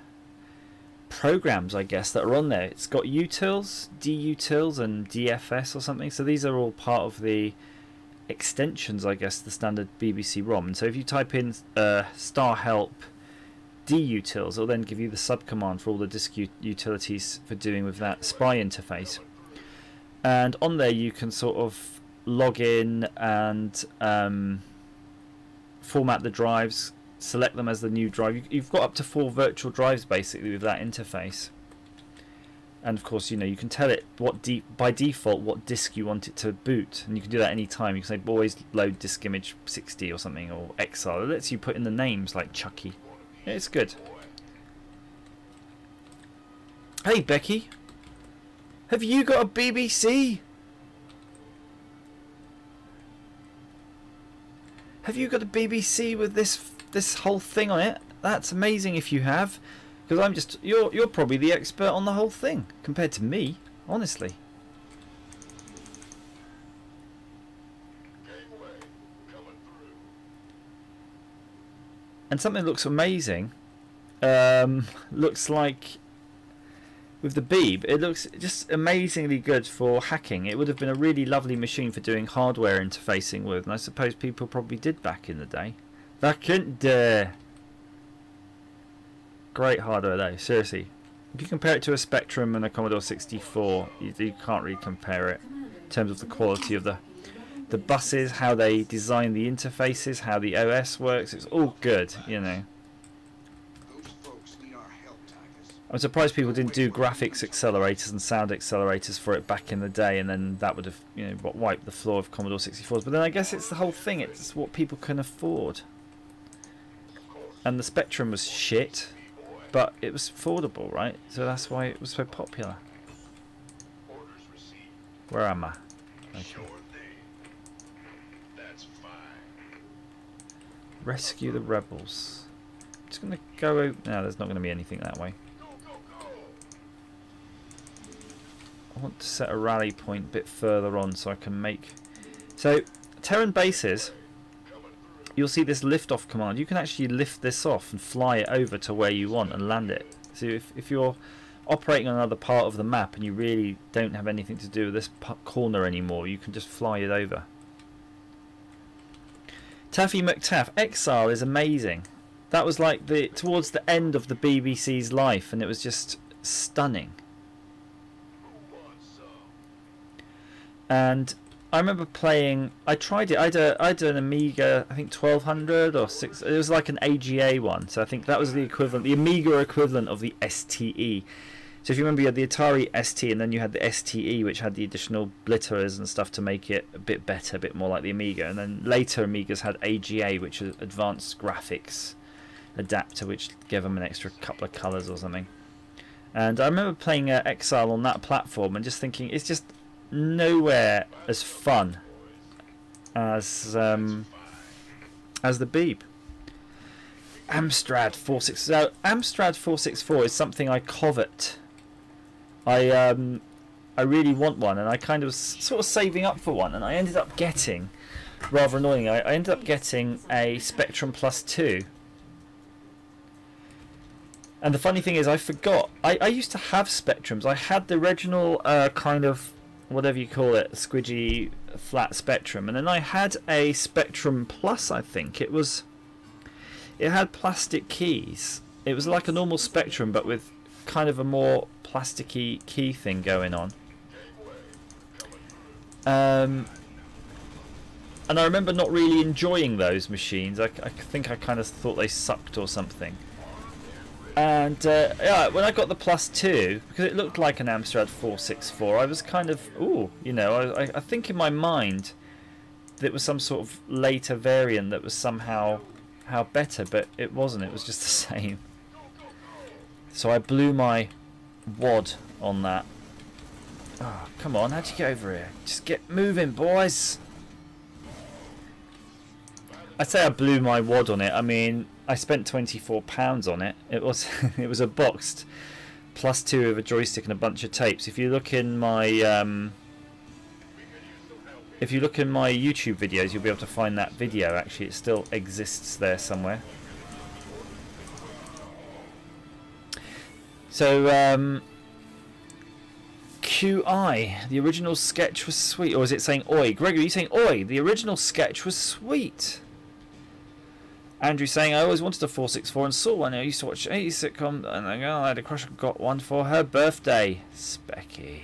programs, I guess, that are on there. It's got utils, dutils, and dfs or something. So these are all part of the extensions, I guess, the standard BBC ROM. And so if you type in star help dutils, it'll then give you the subcommand for all the disk utilities for doing with that SPI interface. And on there you can sort of log in and format the drives, select them as the new drive. You've got up to 4 virtual drives basically with that interface. And of course, you can tell it by default what disk you want it to boot, and you can do that any time. You can say always load disk image 60 or something, or exile. It lets you put in the names like Chucky. Yeah, it's good. Hey Becky, have you got a BBC? Have you got a BBC with this whole thing on it? That's amazing if you have, because you're probably the expert on the whole thing compared to me, honestly. And something that looks amazing. Looks like with the Beeb, it looks just amazingly good for hacking. It would have been a really lovely machine for doing hardware interfacing with, and I suppose people probably did back in the day. Back in the great hardware though, seriously. If you compare it to a Spectrum and a Commodore 64, you can't really compare it in terms of the quality of the buses, how they design the interfaces, how the OS works. It's all good, I'm surprised people didn't do graphics accelerators and sound accelerators for it back in the day, and then that would have wiped the floor of Commodore 64s. But then I guess it's the whole thing, it's what people can afford. And the Spectrum was shit, but it was affordable, right? So that's why it was so popular. Where am I? Okay. Rescue the rebels. I'm just going to go over... No, there's not going to be anything that way. I want to set a rally point a bit further on so I can make... So, Terran bases, you'll see this lift-off command. You can actually lift this off and fly it over to where you want and land it. So if you're operating on another part of the map and you really don't have anything to do with this corner anymore, you can just fly it over. Taffy McTaff, Exile is amazing. That was like towards the end of the BBC's life, and it was just stunning. And I remember playing. I tried it. I had an Amiga, I think 1200 or 6. It was like an AGA one, so I think that was the equivalent, the Amiga equivalent of the STE. So if you remember, you had the Atari ST, and then you had the STE, which had the additional blitters and stuff to make it a bit better, a bit more like the Amiga. And then later Amigas had AGA, which was Advanced Graphics Adapter, which gave them an extra couple of colours or something. And I remember playing Exile on that platform and just thinking, it's just nowhere as fun as as the Beeb. Amstrad 464. So Amstrad 464 is something I covet. I really want one, and I kind of was sort of saving up for one, and I ended up getting, rather annoying, I ended up getting a Spectrum Plus 2. And the funny thing is, I forgot. I used to have Spectrums. I had the original kind of, whatever you call it, squidgy flat Spectrum, and then I had a Spectrum Plus, I think. It had plastic keys. It was like a normal Spectrum, but with kind of a more plasticky key thing going on. And I remember not really enjoying those machines. I think I kind of thought they sucked or something. And yeah, when I got the Plus 2, because it looked like an Amstrad 464, I was kind of, ooh, you know, I think in my mind that it was some sort of later variant that was somehow better, but it wasn't. It was just the same. So I blew my wad on that. Oh, come on, how'd you get over here? Just get moving, boys. I say I blew my wad on it. I mean, I spent £24 on it. It was it was a boxed Plus 2 with a joystick and a bunch of tapes. If you look in my YouTube videos, you'll be able to find that video. Actually, it still exists there somewhere. So QI, the original sketch was sweet. Or is it saying oi? Gregory, are you saying oi? The original sketch was sweet. Andrew saying, I always wanted a 464 and saw one. I used to watch 80s sitcom, and I had a crush and got one for her birthday. Specky.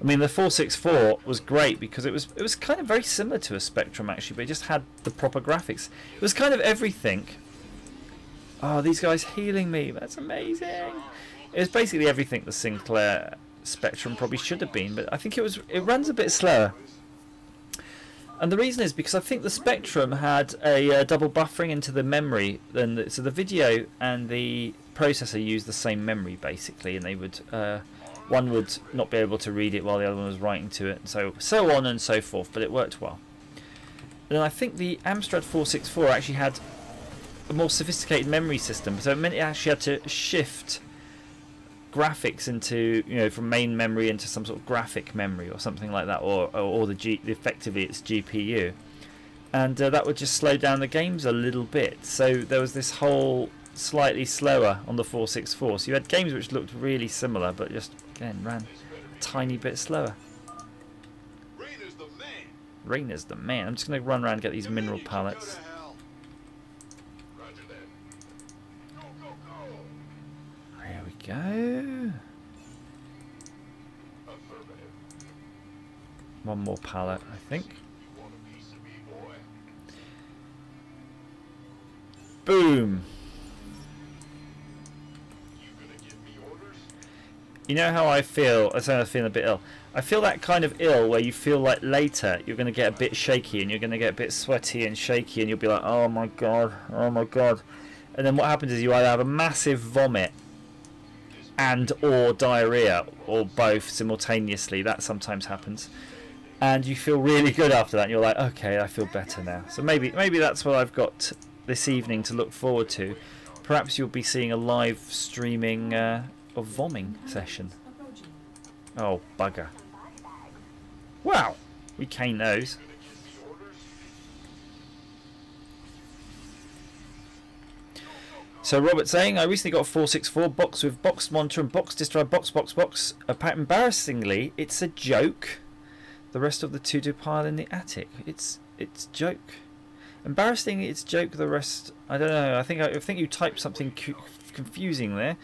I mean, the 464 was great because it was kind of very similar to a Spectrum, actually, but it just had the proper graphics. It was kind of everything. Oh, these guys healing me. That's amazing. It was basically everything the Sinclair Spectrum probably should have been, but I think it runs a bit slower. And the reason is because I think the Spectrum had a double buffering into the memory, so the video and the processor used the same memory basically, and they would one would not be able to read it while the other one was writing to it, and so on and so forth. But it worked well. And I think the Amstrad 464 actually had a more sophisticated memory system, so it meant it actually had to shift graphics into, you know, from main memory into some sort of graphic memory or something like that, or effectively its GPU, and that would just slow down the games a little bit. So there was this whole slightly slower on the 464. So you had games which looked really similar, but just again ran a tiny bit slower. Rainer's the man. Rainer's the man. I'm just going to run around and get these mineral pallets. Roger that. Go, go, go. There we go. Affirmative. One more pallet, I think. You want a piece of me, boy? Boom. You gonna give me orders? You know how I feel? I say I'm feeling a bit ill. I feel that kind of ill where you feel like later you're going to get a bit shaky and you're going to get a bit sweaty and shaky and you'll be like, oh my god, oh my god. And then what happens is you either have a massive vomit and or diarrhea, or both simultaneously. That sometimes happens. And you feel really good after that and you're like, okay, I feel better now. So maybe that's what I've got this evening to look forward to. Perhaps you'll be seeing a live streaming of vomming session. Oh, bugger. Wow, we cane those. So Robert saying, I recently got a 464 box with boxed monitor and box disk drive, box. Embarrassingly, it's a joke. The rest of the to-do pile in the attic. It's joke. Embarrassingly, it's joke. The rest, I don't know. I think you typed something confusing there.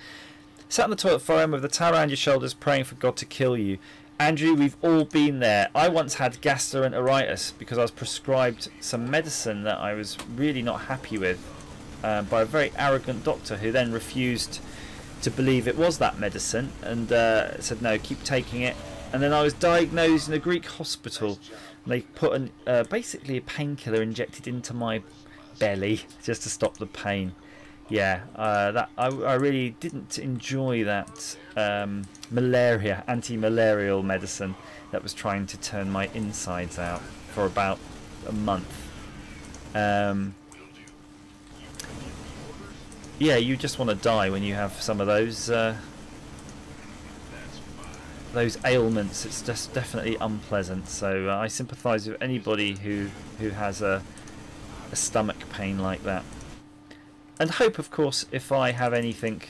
Sat on the toilet forum with the towel around your shoulders, praying for God to kill you. Andrew, we've all been there. I once had gastroenteritis because I was prescribed some medicine that I was really not happy with by a very arrogant doctor who then refused to believe it was that medicine and said, no, keep taking it. And then I was diagnosed in a Greek hospital. And they put basically a painkiller injected into my belly just to stop the pain. Yeah, I really didn't enjoy that anti-malarial medicine that was trying to turn my insides out for about a month. yeah, you just want to die when you have some of those ailments. It's just definitely unpleasant. So I sympathise with anybody who has a stomach pain like that. And hope, of course, if I have anything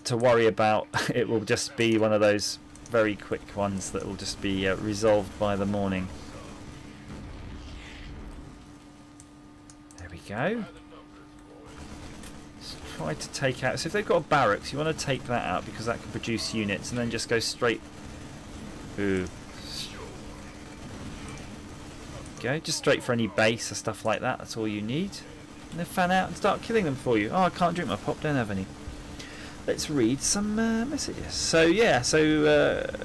to worry about, it will just be one of those very quick ones that will just be resolved by the morning. There we go. Let's try to take out. So if they've got a barracks, you want to take that out because that can produce units, and then just go straight. Ooh. Go just straight for any base or stuff like that. That's all you need. And then fan out and start killing them for you. Oh, I can't drink my pop, don't have any. Let's read some messages. So yeah,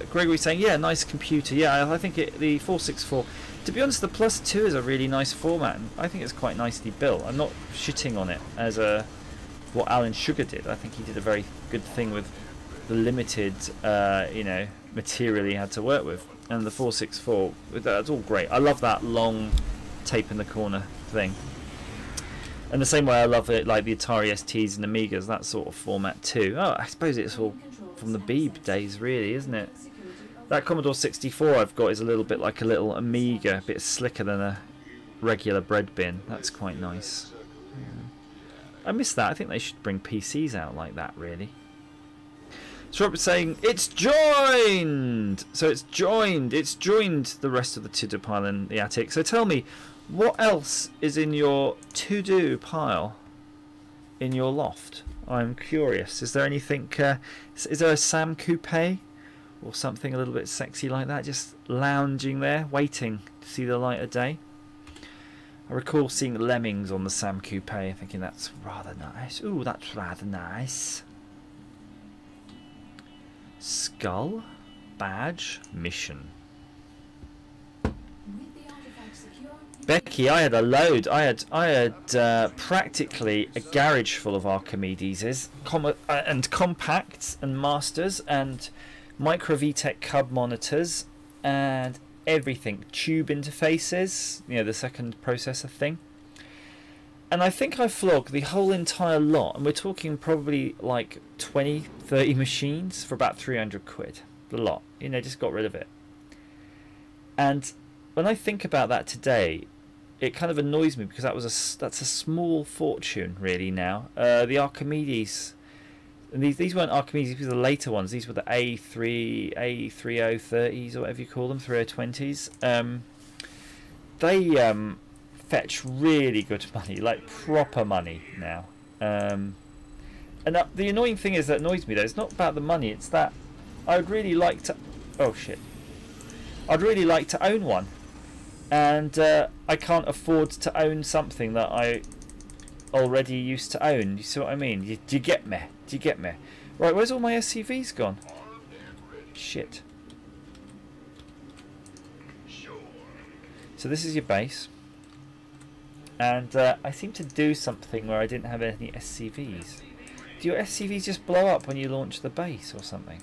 Gregory's saying, yeah, nice computer. Yeah, I think the 464, to be honest, the Plus 2 is a really nice format, and I think it's quite nicely built. I'm not shitting on it as what Alan Sugar did. I think he did a very good thing with the limited material he had to work with. And the 464, that's all great. I love that long tape in the corner thing. And the same way I love it, like the Atari STs and Amigas, that sort of format too. Oh, I suppose it's all from the Beeb days, really, isn't it? That Commodore 64 I've got is a little bit like a little Amiga, a bit slicker than a regular bread bin. That's quite nice. I miss that. I think they should bring PCs out like that, really. So Robert's saying, it's joined! So it's joined the rest of the to-do pile in the attic. So tell me, what else is in your to-do pile in your loft? I'm curious. Is there anything, is there a Sam Coupe or something a little bit sexy like that, just lounging there, waiting to see the light of day? I recall seeing lemmings on the Sam Coupe and thinking that's rather nice. Ooh, that's rather nice. Skull, badge, mission. Becky, I had a load. I had practically a garage full of Archimedes and compacts and masters and micro VTech cub monitors and everything. Tube interfaces, you know, the second processor thing. And I think I flogged the whole entire lot, and we're talking probably like 20-30 machines for about 300 quid. The lot, you know, just got rid of it. And when I think about that today, it kind of annoys me because that's a small fortune really now. The Archimedes, and these weren't Archimedes, these were the later ones. These were the A3030s or whatever you call them, 3020s. They fetch really good money, like proper money now. And the annoying thing is that annoys me though, it's not about the money, it's that I'd really like to, oh shit, I'd really like to own one, and I can't afford to own something that I already used to own. You see what I mean? Do you get me? Do you get me? Right, where's all my SCVs gone? Shit. So this is your base, and I seem to do something where I didn't have any SCVs. Do your SCVs just blow up when you launch the base or something?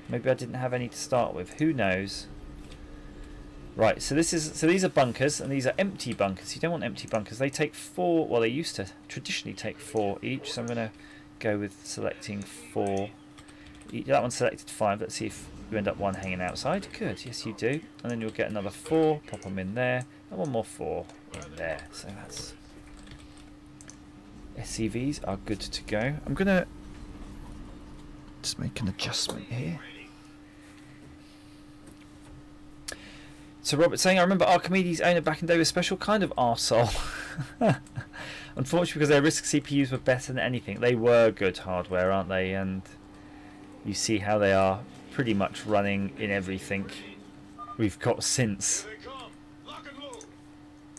Maybe I didn't have any to start with. Who knows? Right, so these are bunkers, and these are empty bunkers. You don't want empty bunkers. They take 4. Well, they used to traditionally take 4 each. So I'm going to go with selecting 4. That one selected 5. Let's see if you end up one hanging outside. Good, yes you do. And then you'll get another 4. Pop them in there, and one more 4 in there. So that's SCVs are good to go. I'm going to just make an adjustment here. So Robert's saying, I remember Archimedes owner back in the day was a special kind of arsehole. Unfortunately, because their RISC CPUs were better than anything. They were good hardware, aren't they? And you see how they are pretty much running in everything we've got since.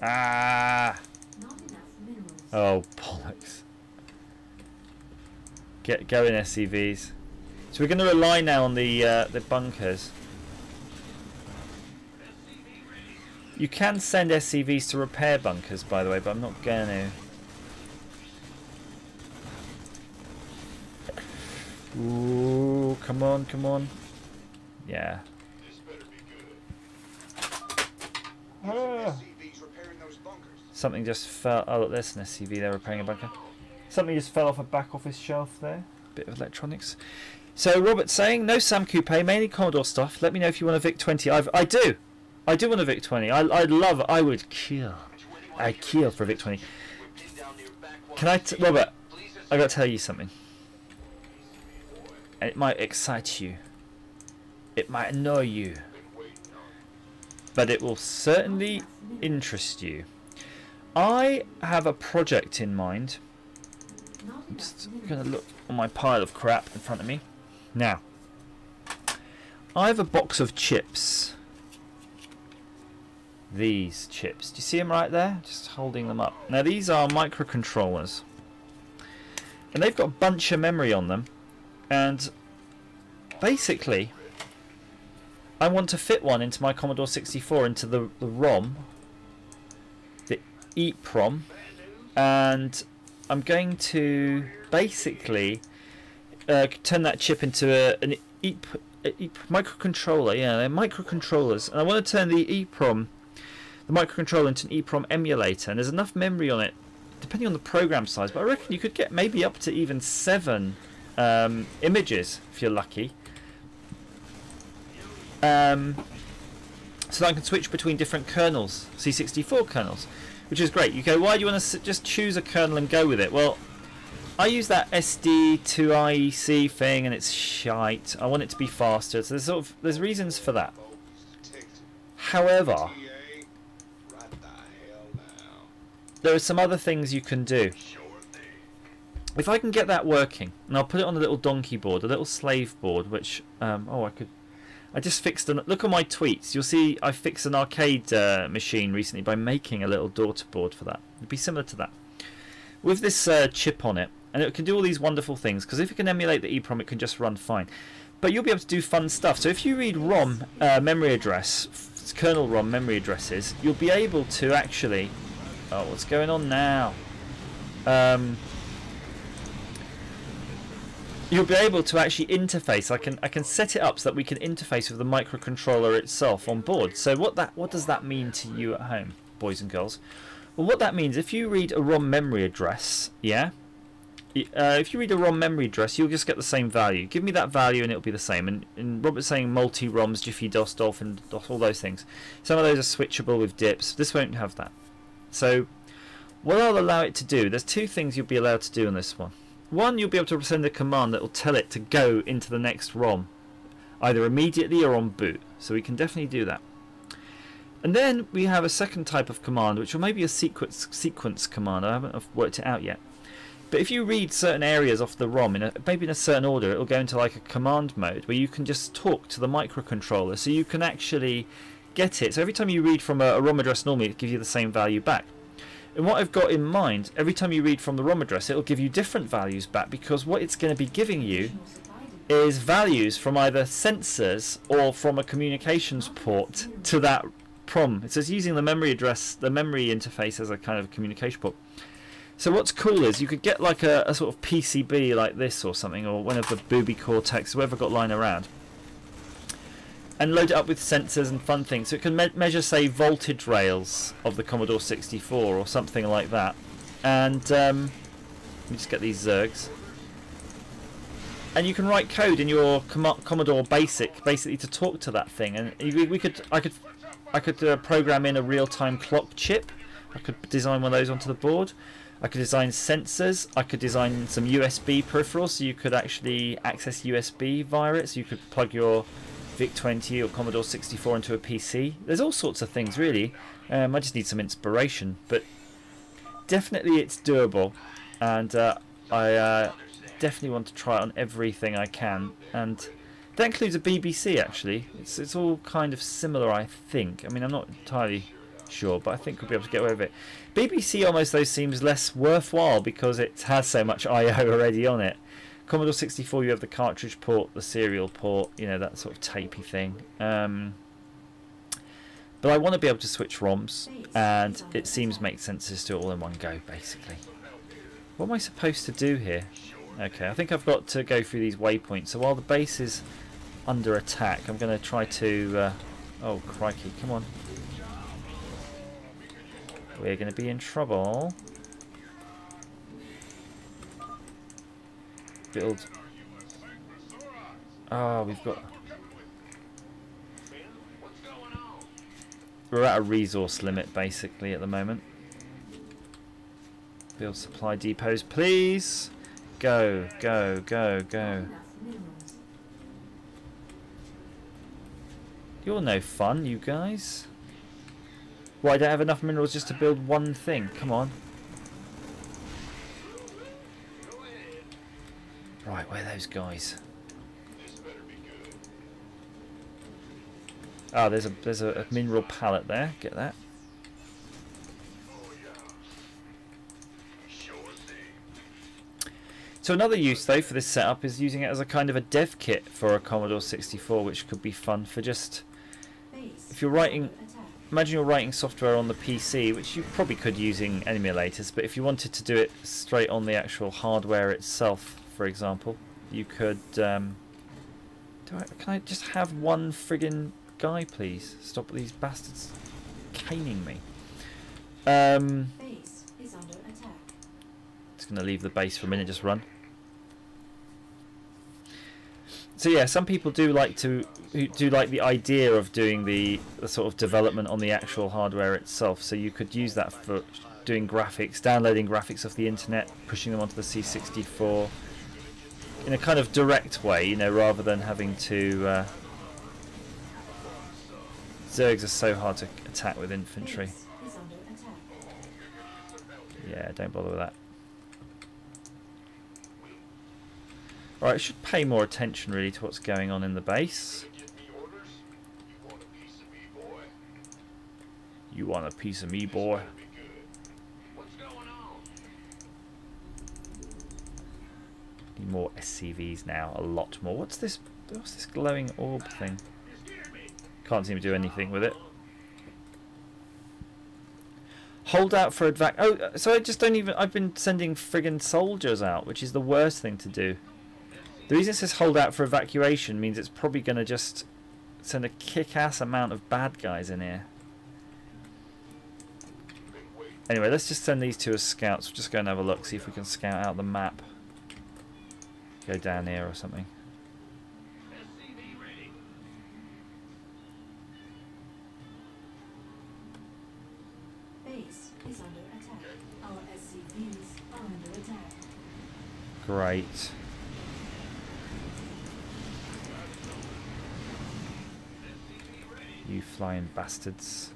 Ah! Oh, bollocks. Get going, SCVs. So we're going to rely now on the bunkers. You can send SCVs to repair bunkers, by the way, but I'm not going to. Ooh, come on, come on. Yeah. Something just fell. Oh, look, there's an SCV there repairing a bunker. Something just fell off a back office shelf there. Bit of electronics. So Robert's saying, no Sam Coupe, mainly Commodore stuff. Let me know if you want a VIC-20. I do. I do want a VIC-20. I'd love it. I would kill. I'd kill for a VIC-20. Can I... Robert, I got to tell you something. And it might excite you. It might annoy you. But it will certainly interest you. I have a project in mind. I'm just going to look on my pile of crap in front of me. Now, I have a box of chips. These chips. Do you see them right there? Just holding them up. Now, these are microcontrollers. And they've got a bunch of memory on them. And basically, I want to fit one into my Commodore 64, into the ROM, the EEPROM, and I'm going to basically turn that chip into an microcontroller. Yeah, they're microcontrollers, and I want to turn the EEPROM, the microcontroller, into an EEPROM emulator. And there's enough memory on it, depending on the program size, but I reckon you could get maybe up to even 7 images if you're lucky. So that I can switch between different kernels, C64 kernels, which is great. You go, why do you want to just choose a kernel and go with it? Well, I use that SD2IEC thing and it's shite. I want it to be faster, so there's reasons for that. However, there are some other things you can do. If I can get that working, and I'll put it on a little donkey board, a little slave board, which I just fixed an... Look at my tweets. You'll see I fixed an arcade machine recently by making a little daughter board for that. It'd be similar to that. With this chip on it, and it can do all these wonderful things, because if it can emulate the EEPROM, it can just run fine. But you'll be able to do fun stuff. So if you read ROM memory address, kernel ROM memory addresses, you'll be able to actually... Oh, what's going on now? You'll be able to actually interface. I can set it up so that we can interface with the microcontroller itself on board. So what does that mean to you at home, boys and girls? Well, what that means, if you read a ROM memory address, yeah, if you read a ROM memory address, you'll just get the same value. Give me that value and it'll be the same. And Robert's saying multi-ROMs, Jiffy DOS, Dolphin DOS, all those things. Some of those are switchable with dips. This won't have that. So what I'll allow it to do, there's 2 things you'll be allowed to do on this one. One, you'll be able to send a command that will tell it to go into the next ROM, either immediately or on boot. So we can definitely do that. And then we have a second type of command, which will maybe a sequence command. I haven't worked it out yet. But if you read certain areas off the ROM, maybe in a certain order, it will go into like a command mode where you can just talk to the microcontroller. So you can actually get it. So every time you read from a ROM address normally, it gives you the same value back. And what I've got in mind, every time you read from the ROM address, it'll give you different values back, because what it's going to be giving you is values from either sensors or from a communications port to that PROM. It says using the memory address, the memory interface as a kind of communication port. So what's cool is you could get like a sort of PCB like this or something, or one of the Booby Cortex, whoever got lying around, and load it up with sensors and fun things. So it can measure, say, voltage rails of the Commodore 64 or something like that. And let me just get these Zergs. And you can write code in your Commodore Basic, basically, to talk to that thing. And I could program in a real-time clock chip. I could design one of those onto the board. I could design sensors. I could design some USB peripherals, so you could actually access USB via it. So you could plug your VIC-20 or Commodore 64 into a PC. There's all sorts of things, really. I just need some inspiration, but definitely it's doable, and I definitely want to try it on everything I can. And that includes a BBC, actually. It's all kind of similar, I think. I mean, I'm not entirely sure, but I think we'll be able to get away with it. BBC almost, though, seems less worthwhile because it has so much I/O already on it. Commodore 64, you have the cartridge port, the serial port, you know, that sort of tapey thing. But I want to be able to switch ROMs, and it seems makes sense to do it all in one go, basically. What am I supposed to do here? Okay, I think I've got to go through these waypoints. So while the base is under attack, I'm going to try to... oh, crikey, come on. we're going to be in trouble. Build. Oh, we've got... We're at a resource limit, basically, at the moment. Build supply depots, please. Go, go, go, go. You're no fun, you guys. Well, I don't have enough minerals just to build one thing. Come on. Right, where are those guys? Oh, there's a mineral pallet there. Get that. So another use though for this setup is using it as a kind of a dev kit for a Commodore 64, which could be fun for just if you're writing. Imagine you're writing software on the PC, which you probably could using emulators, but if you wanted to do it straight on the actual hardware itself, for example, you could. Can I just have one friggin' guy, please? Stop these bastards caning me. Base is under attack. Just gonna leave the base for a minute, just run. So yeah, some people do like the idea of doing the sort of development on the actual hardware itself. So you could use that for doing graphics, downloading graphics off the internet, pushing them onto the C64 in a kind of direct way, you know, rather than having to. Zergs are so hard to attack with infantry. Base is under attack. Yeah, don't bother with that. Right, I should pay more attention really to what's going on in the base. You want a piece of me, boy? Need more SCVs now, a lot more. What's this glowing orb thing? Can't seem to do anything with it. Hold out for advac. Oh, so I just don't even. I've been sending friggin' soldiers out, which is the worst thing to do. The reason it says hold out for evacuation means it's probably going to just send a kick-ass amount of bad guys in here. Anyway, let's just send these two as scouts. We'll just go and have a look, see if we can scout out the map. Go down here or something. Base is under attack. Our SCVs are under attack. Great. You flying bastards.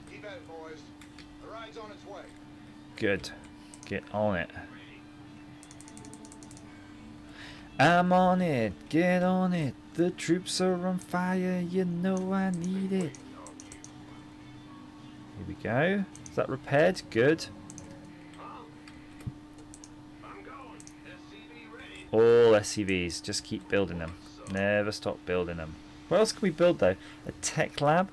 Keep at it, boys. The ride's on its way. Good. Get on it. I'm on it. Get on it. The troops are on fire. You know I need it. Here we go. Is that repaired? Good. All SCVs. Just keep building them. Never stop building them. What else can we build though? A tech lab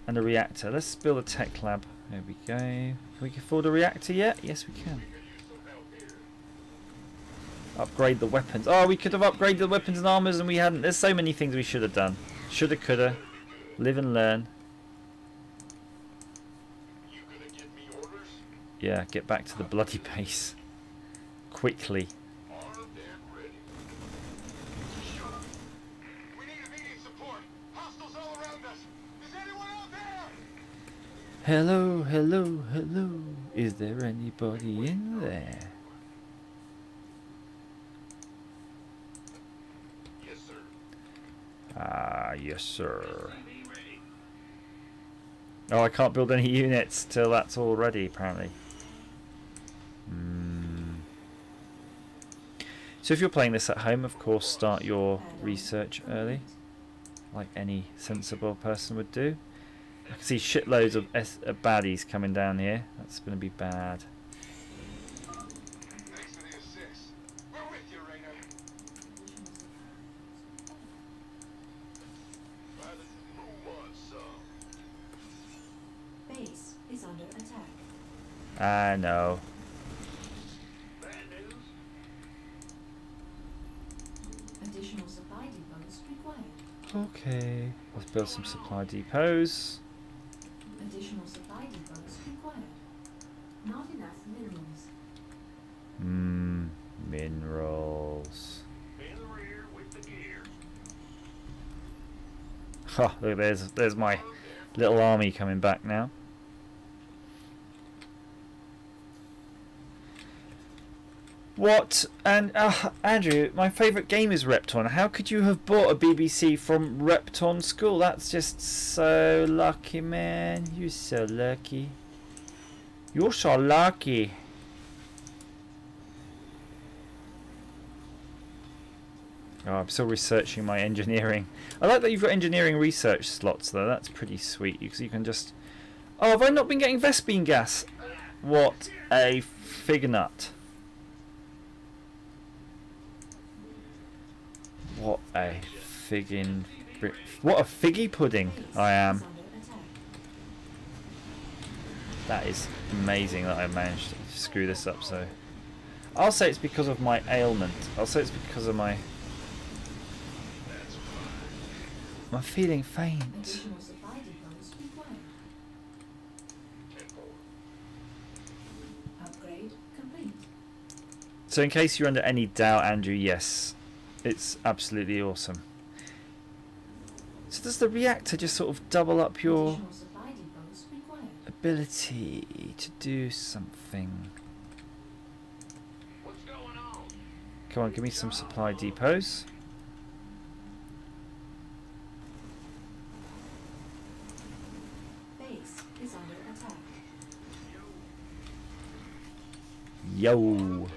and a reactor. Let's build a tech lab. There we go. Can we afford a reactor yet? Yes, we can. Upgrade the weapons. Oh, we could have upgraded the weapons and armors and we hadn't. There's so many things we should have done. Shoulda, coulda. Live and learn. Yeah, get back to the bloody base. Quickly. Hello, hello, hello. Is there anybody in there? Yes, sir. Ah, yes, sir. Oh, I can't build any units till that's all ready, apparently. So if you're playing this at home, of course, start your research early, like any sensible person would do. I can see shitloads of baddies coming down here. That's going to be bad. Thanks for the assist. We're with you, Rainer. Base is under attack. I know. Bad news? Okay, let's build some supply depots. Additional supply depots required. Not enough minerals. Minerals. In the rear with the gear. Ha! Look, there's my little army coming back now. What? And Andrew, my favourite game is Repton. How could you have bought a BBC from Repton School? That's just so lucky, man. You're so lucky. You're so lucky. Oh, I'm still researching my engineering. I like that you've got engineering research slots though. That's pretty sweet. Because you can just... Oh, have I not been getting Vespine gas? What a fig nut. What a figgin... What a figgy pudding I am. That is amazing that I managed to screw this up so... I'll say it's because of my ailment. I'll say it's because of my... I'm feeling faint. Additional supply depots required. Upgrade complete. So in case you're under any doubt, Andrew, yes, it's absolutely awesome. So does the reactor just sort of double up your Additional supply depots required. ability to do something? What's going on? Come on, give me some supply depots. Base is under attack. Yo.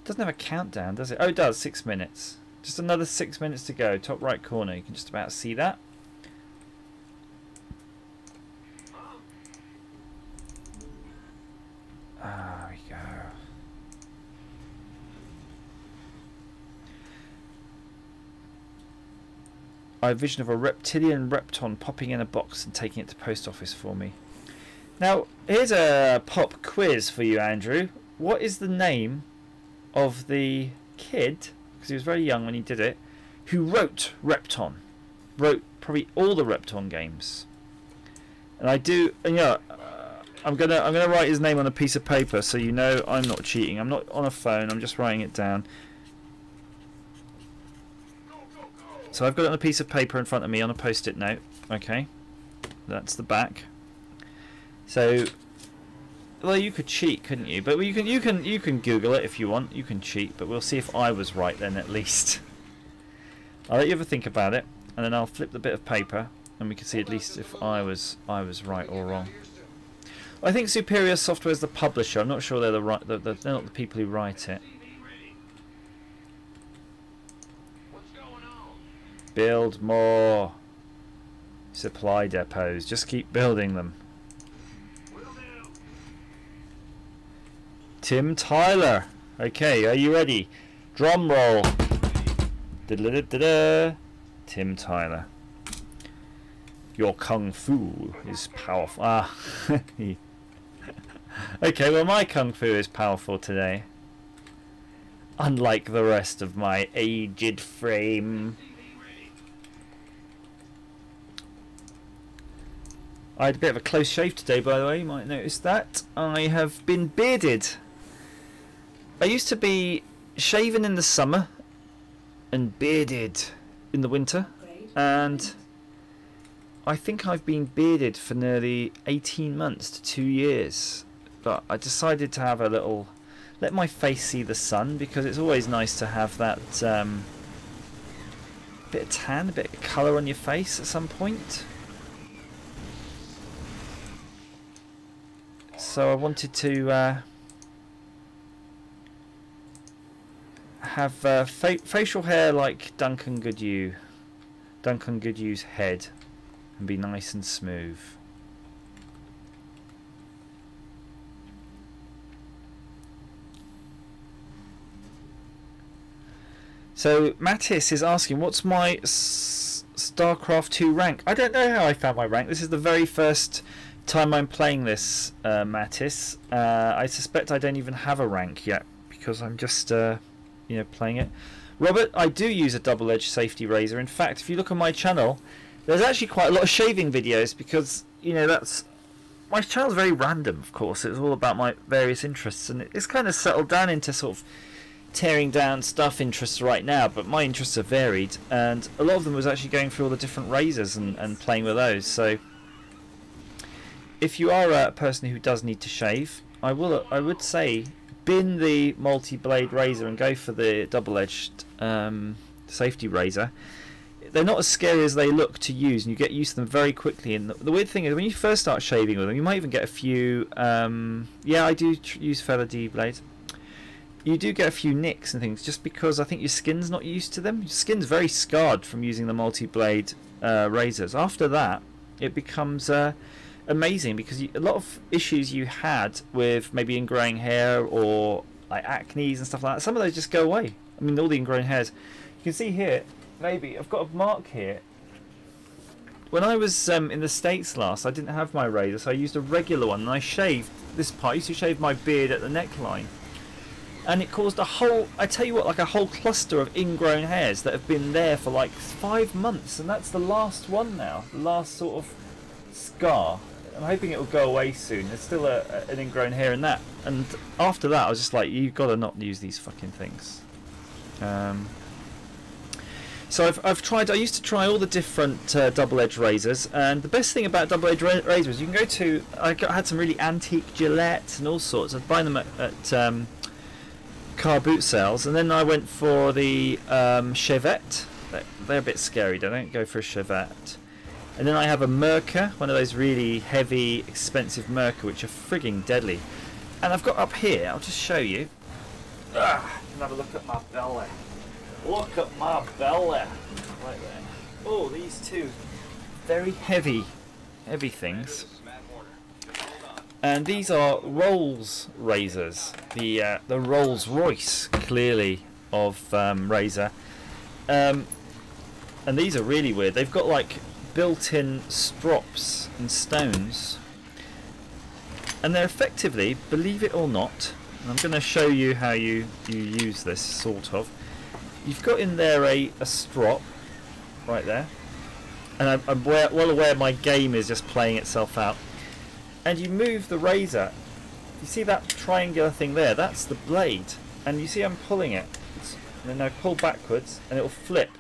Doesn't have a countdown, does it? Oh, it does. 6 minutes. Just another 6 minutes to go. Top right corner. You can just about see that. There we go. I have a vision of a reptilian Repton popping in a box and taking it to post office for me. Now, here's a pop quiz for you, Andrew. What is the name of the kid, because he was very young when he did it, who wrote Repton? Wrote probably all the Repton games. And I do, and yeah, I'm gonna write his name on a piece of paper so you know I'm not cheating. I'm not on a phone. I'm just writing it down. So I've got it on a piece of paper in front of me on a post-it note. Okay, that's the back. So, well, you could cheat, couldn't you? But you can Google it if you want. You can cheat, but we'll see if I was right then at least. I'll let you ever think about it, and then I'll flip the bit of paper, and we can see at least if I was right or wrong. I think Superior Software is the publisher. I'm not sure they're they're not the people who write it. Build more supply depots. Just keep building them. Tim Tyler. Okay, are you ready? Drum roll. Da-da-da-da-da. Tim Tyler. Your kung fu is powerful. Ah. Okay, well my kung fu is powerful today. Unlike the rest of my aged frame. I had a bit of a close shave today, by the way. You might notice that. I have been bearded. I used to be shaven in the summer and bearded in the winter. And I think I've been bearded for nearly 18 months to 2 years. But I decided to have a little... let my face see the sun, because it's always nice to have that bit of tan, a bit of colour on your face at some point. So I wanted to have facial hair like Duncan Goodhue's head, and be nice and smooth. So Mattis is asking, what's my Starcraft 2 rank? I don't know how I found my rank. This is the very first time I'm playing this, Mattis. I suspect I don't even have a rank yet, because I'm just you know, playing it. Robert, I do use a double-edged safety razor. In fact, if you look on my channel, there's actually quite a lot of shaving videos because, you know, that's... My channel's very random, of course. It's all about my various interests, and it's kind of settled down into sort of tearing down stuff interests right now, but my interests are varied, and a lot of them was actually going through all the different razors and playing with those. So if you are a person who does need to shave, I would say bin the multi-blade razor and go for the double-edged safety razor. They're not as scary as they look to use, and you get used to them very quickly. And the weird thing is, when you first start shaving with them, you might even get a few... yeah, I do use feather D blades. You do get a few nicks and things, just because I think your skin's not used to them. Your skin's very scarred from using the multi-blade razors. After that, it becomes amazing, because a lot of issues you had with maybe ingrowing hair or like acne and stuff like that, some of those just go away. I mean, all the ingrown hairs. You can see here, maybe I've got a mark here. When I was in the States last, I didn't have my razor, so I used a regular one, and I shaved this part. I used to shave my beard at the neckline, and it caused a whole, I tell you what, like a whole cluster of ingrown hairs that have been there for like 5 months, and that's the last one now, the last sort of scar. I'm hoping it will go away soon. There's still an ingrown hair in that, and after that I was just like, you've got to not use these fucking things. So I've tried. I used to try all the different double-edged razors, and the best thing about double-edged razors, you can go to. I had some really antique Gillette and all sorts. I'd buy them at car boot sales, and then I went for the Chevette. They're a bit scary. Don't go for a Chevette. And then I have a Merca, one of those really heavy, expensive Merca, which are frigging deadly. And I've got up here. I'll just show you. You can have a look at my belly. Look at my belly. Right there. Oh, these two very heavy things. And these are Rolls razors. The Rolls Royce, clearly, of razor. And these are really weird. They've got like built-in strops and stones. And they're effectively, believe it or not, and I'm going to show you how you use this, sort of. You've got in there a strop, right there, and I'm well aware my game is just playing itself out. And you move the razor, you see that triangular thing there, that's the blade, and you see I'm pulling it, and then I pull backwards and it will flip.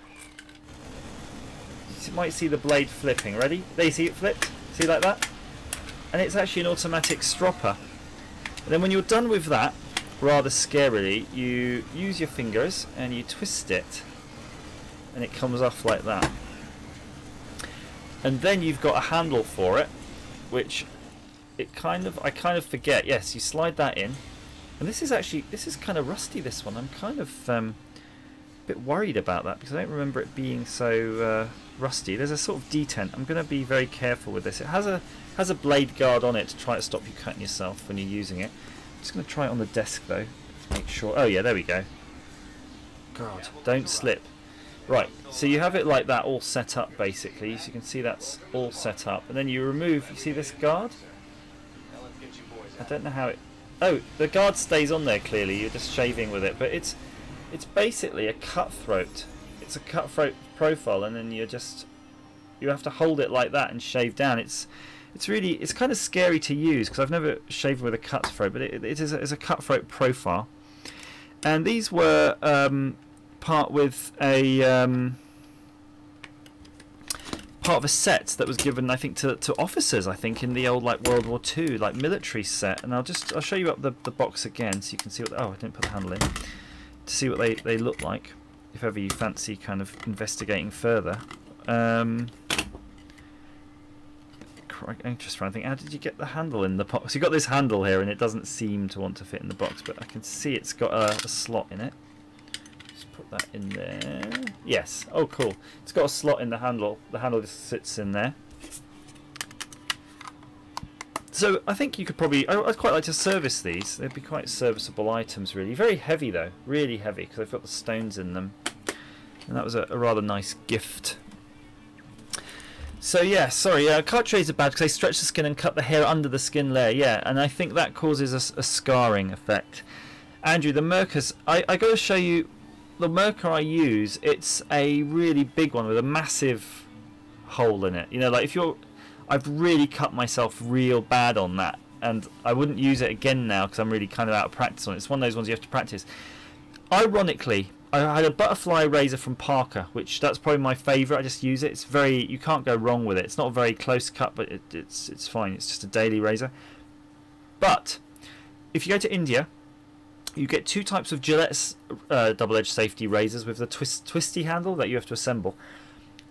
You might see the blade flipping, ready? There, you see it flipped? See, like that? And it's actually an automatic stropper. And then when you're done with that, rather scarily, you use your fingers and you twist it, and it comes off like that. And then you've got a handle for it, which I kind of forget. Yes, you slide that in, and this is kind of rusty, this one. I'm kind of a bit worried about that, because I don't remember it being so rusty. There's a sort of detent. I'm going to be very careful with this. It has a blade guard on it to try to stop you cutting yourself when you're using it. I'm just going to try it on the desk though, to make sure. Oh yeah, there we go. God, don't slip. Right, so you have it like that, all set up basically. So you can see that's all set up, and then you remove. You see this guard? I don't know how it. Oh, the guard stays on there clearly. You're just shaving with it, but it's basically a cutthroat. It's a cutthroat profile, and then you have to hold it like that and shave down. It's kind of scary to use, because I've never shaved with a cutthroat, but it is a cutthroat profile. And these were part of a set that was given, I think, to officers, I think, in the old like World War II like military set. And I'll show you up the box again so you can see what. Oh, I didn't put the handle in, to see what they look like, if ever you fancy kind of investigating further. I'm just trying to think, how did you get the handle in the box? You got this handle here, and it doesn't seem to want to fit in the box, but I can see it's got a slot in it. Just put that in there. Yes. Oh, cool. It's got a slot in the handle. The handle just sits in there. So I think you could probably. I'd quite like to service these. They'd be quite serviceable items, really. Very heavy though, really heavy, because they've got the stones in them. And that was a rather nice gift. So yeah, sorry, cartridges are bad because they stretch the skin and cut the hair under the skin layer. Yeah, and I think that causes a scarring effect. Andrew, the Mercas, I got to show you the Merca I use, it's a really big one with a massive hole in it. You know, like if you're, I've really cut myself real bad on that, and I wouldn't use it again now because I'm really kind of out of practice on it. It's one of those ones you have to practice. Ironically, I had a butterfly razor from Parker, which that's probably my favourite. I just use it. It's very, you can't go wrong with it. It's not a very close cut, but it's fine. It's just a daily razor. But if you go to India, you get two types of Gillette's double-edged safety razors with the twisty handle that you have to assemble.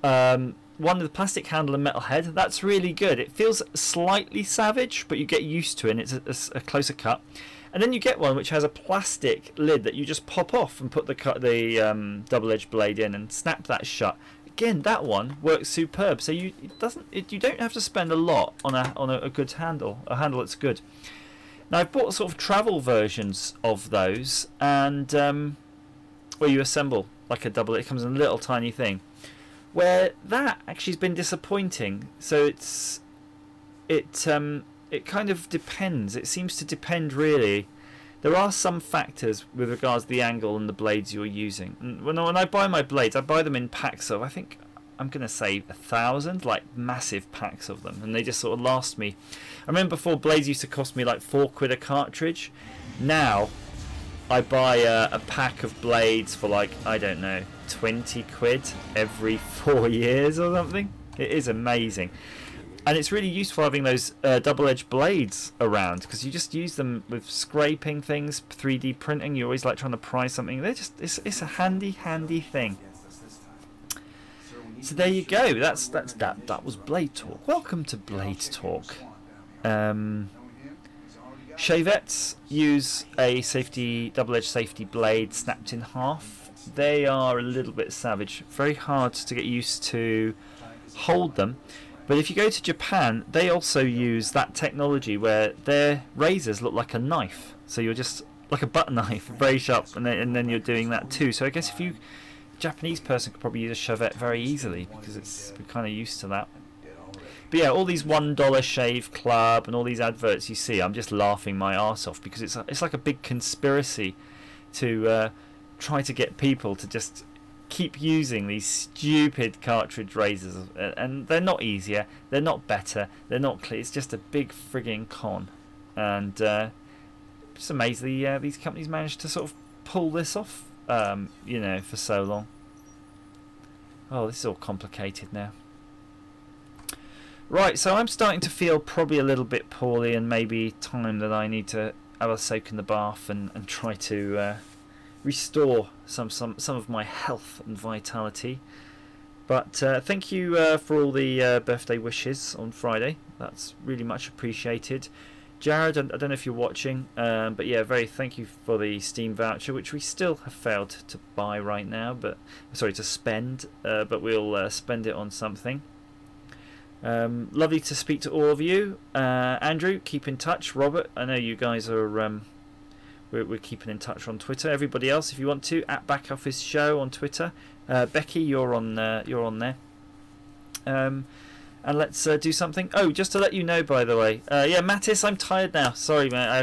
One with a plastic handle and metal head. That's really good. It feels slightly savage, but you get used to it, and it's a closer cut. And then you get one which has a plastic lid that you just pop off and put the double-edged blade in and snap that shut. Again, that one works superb. So you don't have to spend a lot on a good handle, a handle that's good. Now I've bought sort of travel versions of those, and where you assemble like a double. It comes in a little tiny thing. Where that actually has been disappointing. So it kind of depends. It seems to depend really. There are some factors with regards to the angle and the blades you're using. And when I buy my blades, I buy them in packs of, I think I'm going to say 1,000, like massive packs of them, and they just sort of last me. I remember before blades used to cost me like £4 a cartridge. Now I buy a pack of blades for like, I don't know, 20 quid every 4 years or something. It is amazing. And it's really useful having those double-edged blades around, because you just use them with scraping things, 3D printing. You always like trying to pry something. They're just it's a handy thing. So there you go. That was Blade Talk. Welcome to Blade Talk. Chavettes use a double-edged safety blade snapped in half. They are a little bit savage. Very hard to get used to hold them. But if you go to Japan, they also use that technology where their razors look like a knife. So you're just like a butter knife, very sharp, and then you're doing that too. So I guess if you Japanese person could probably use a Chavette very easily, because we're kind of used to that. But yeah, all these $1 Shave Club and all these adverts you see, I'm just laughing my arse off, because it's like a big conspiracy to try to get people to just keep using these stupid cartridge razors, and they're not easier, they're not better, they're not clear. It's just a big frigging con, and it's amazing these companies managed to sort of pull this off, you know, for so long. Oh, this is all complicated now. Right, so I'm starting to feel probably a little bit poorly, and maybe time that I need to have a soak in the bath and try to restore some of my health and vitality. But thank you for all the birthday wishes on Friday. That's really much appreciated. Jared, I don't know if you're watching, but yeah, thank you for the Steam voucher, which we still have failed to buy right now, but sorry, to spend, but we'll spend it on something. Lovely to speak to all of you. Andrew, keep in touch. Robert, I know you guys are we're keeping in touch on Twitter. Everybody else, if you want to, at Back Office Show on Twitter. Becky, you're on there. And let's do something. Oh, just to let you know, by the way, yeah, Mattis, I'm tired now. Sorry, man. I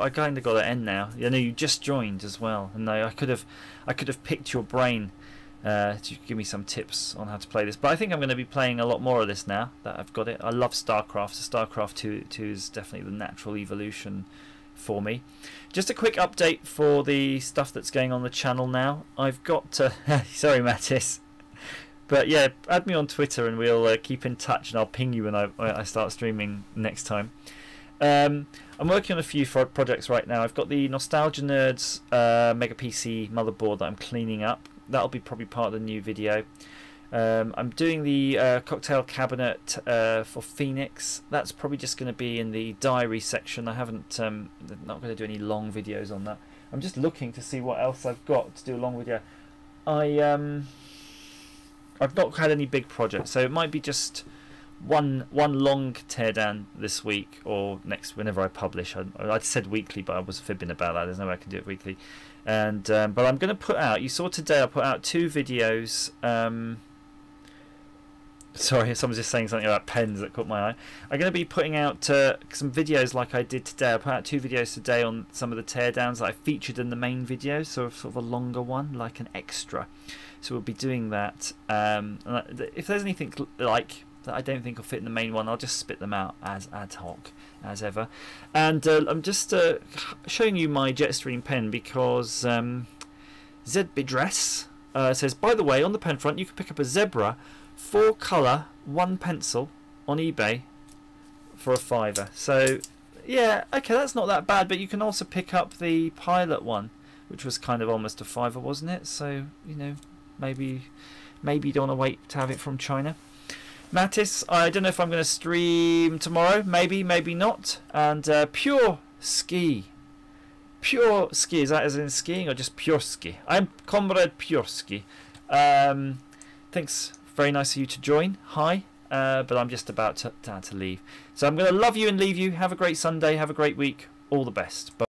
kind of got to end now. I know you just joined as well, and I could have picked your brain to give me some tips on how to play this. But I think I'm going to be playing a lot more of this now that I've got it. I love Starcraft. So Starcraft 2 is definitely the natural evolution for me. Just a quick update for the stuff that's going on the channel now. I've got sorry, Mattis, but yeah, add me on Twitter and we'll keep in touch, and I'll ping you when I start streaming next time. I'm working on a few projects right now. I've got the Nostalgia Nerds Mega PC motherboard that I'm cleaning up. That'll be probably part of the new video. I'm doing the cocktail cabinet for Phoenix. That's probably just going to be in the diary section. I haven't not going to do any long videos on that. I'm just looking to see what else I've got to do a long video. I've not had any big projects, so it might be just one long teardown this week or next, whenever I publish. I said weekly, but I was fibbing about that. There's no way I can do it weekly. And but I'm going to put out. You saw today I put out 2 videos. Sorry, someone's just saying something about pens that caught my eye. I'm going to be putting out some videos like I did today. I put out 2 videos today on some of the teardowns that I featured in the main video, so sort of a longer one, like an extra. So we'll be doing that. And if there's anything like that I don't think will fit in the main one, I'll just spit them out as ad hoc, as ever. And I'm just showing you my Jetstream pen because ZBidress says, by the way, on the pen front you can pick up a Zebra 4 colour 1 pencil on eBay for a £5. So yeah, okay, that's not that bad, but you can also pick up the Pilot one, which was kind of almost a £5, wasn't it? So, you know, maybe you don't want to wait to have it from China. Mattis, I don't know if I'm going to stream tomorrow, maybe not. And Pure Ski, is that as in skiing or just Pure Ski? I'm Comrade Pure Ski. Thanks. Very nice of you to join. Hi. But I'm just about to leave. So I'm going to love you and leave you. Have a great Sunday. Have a great week. All the best. Bye.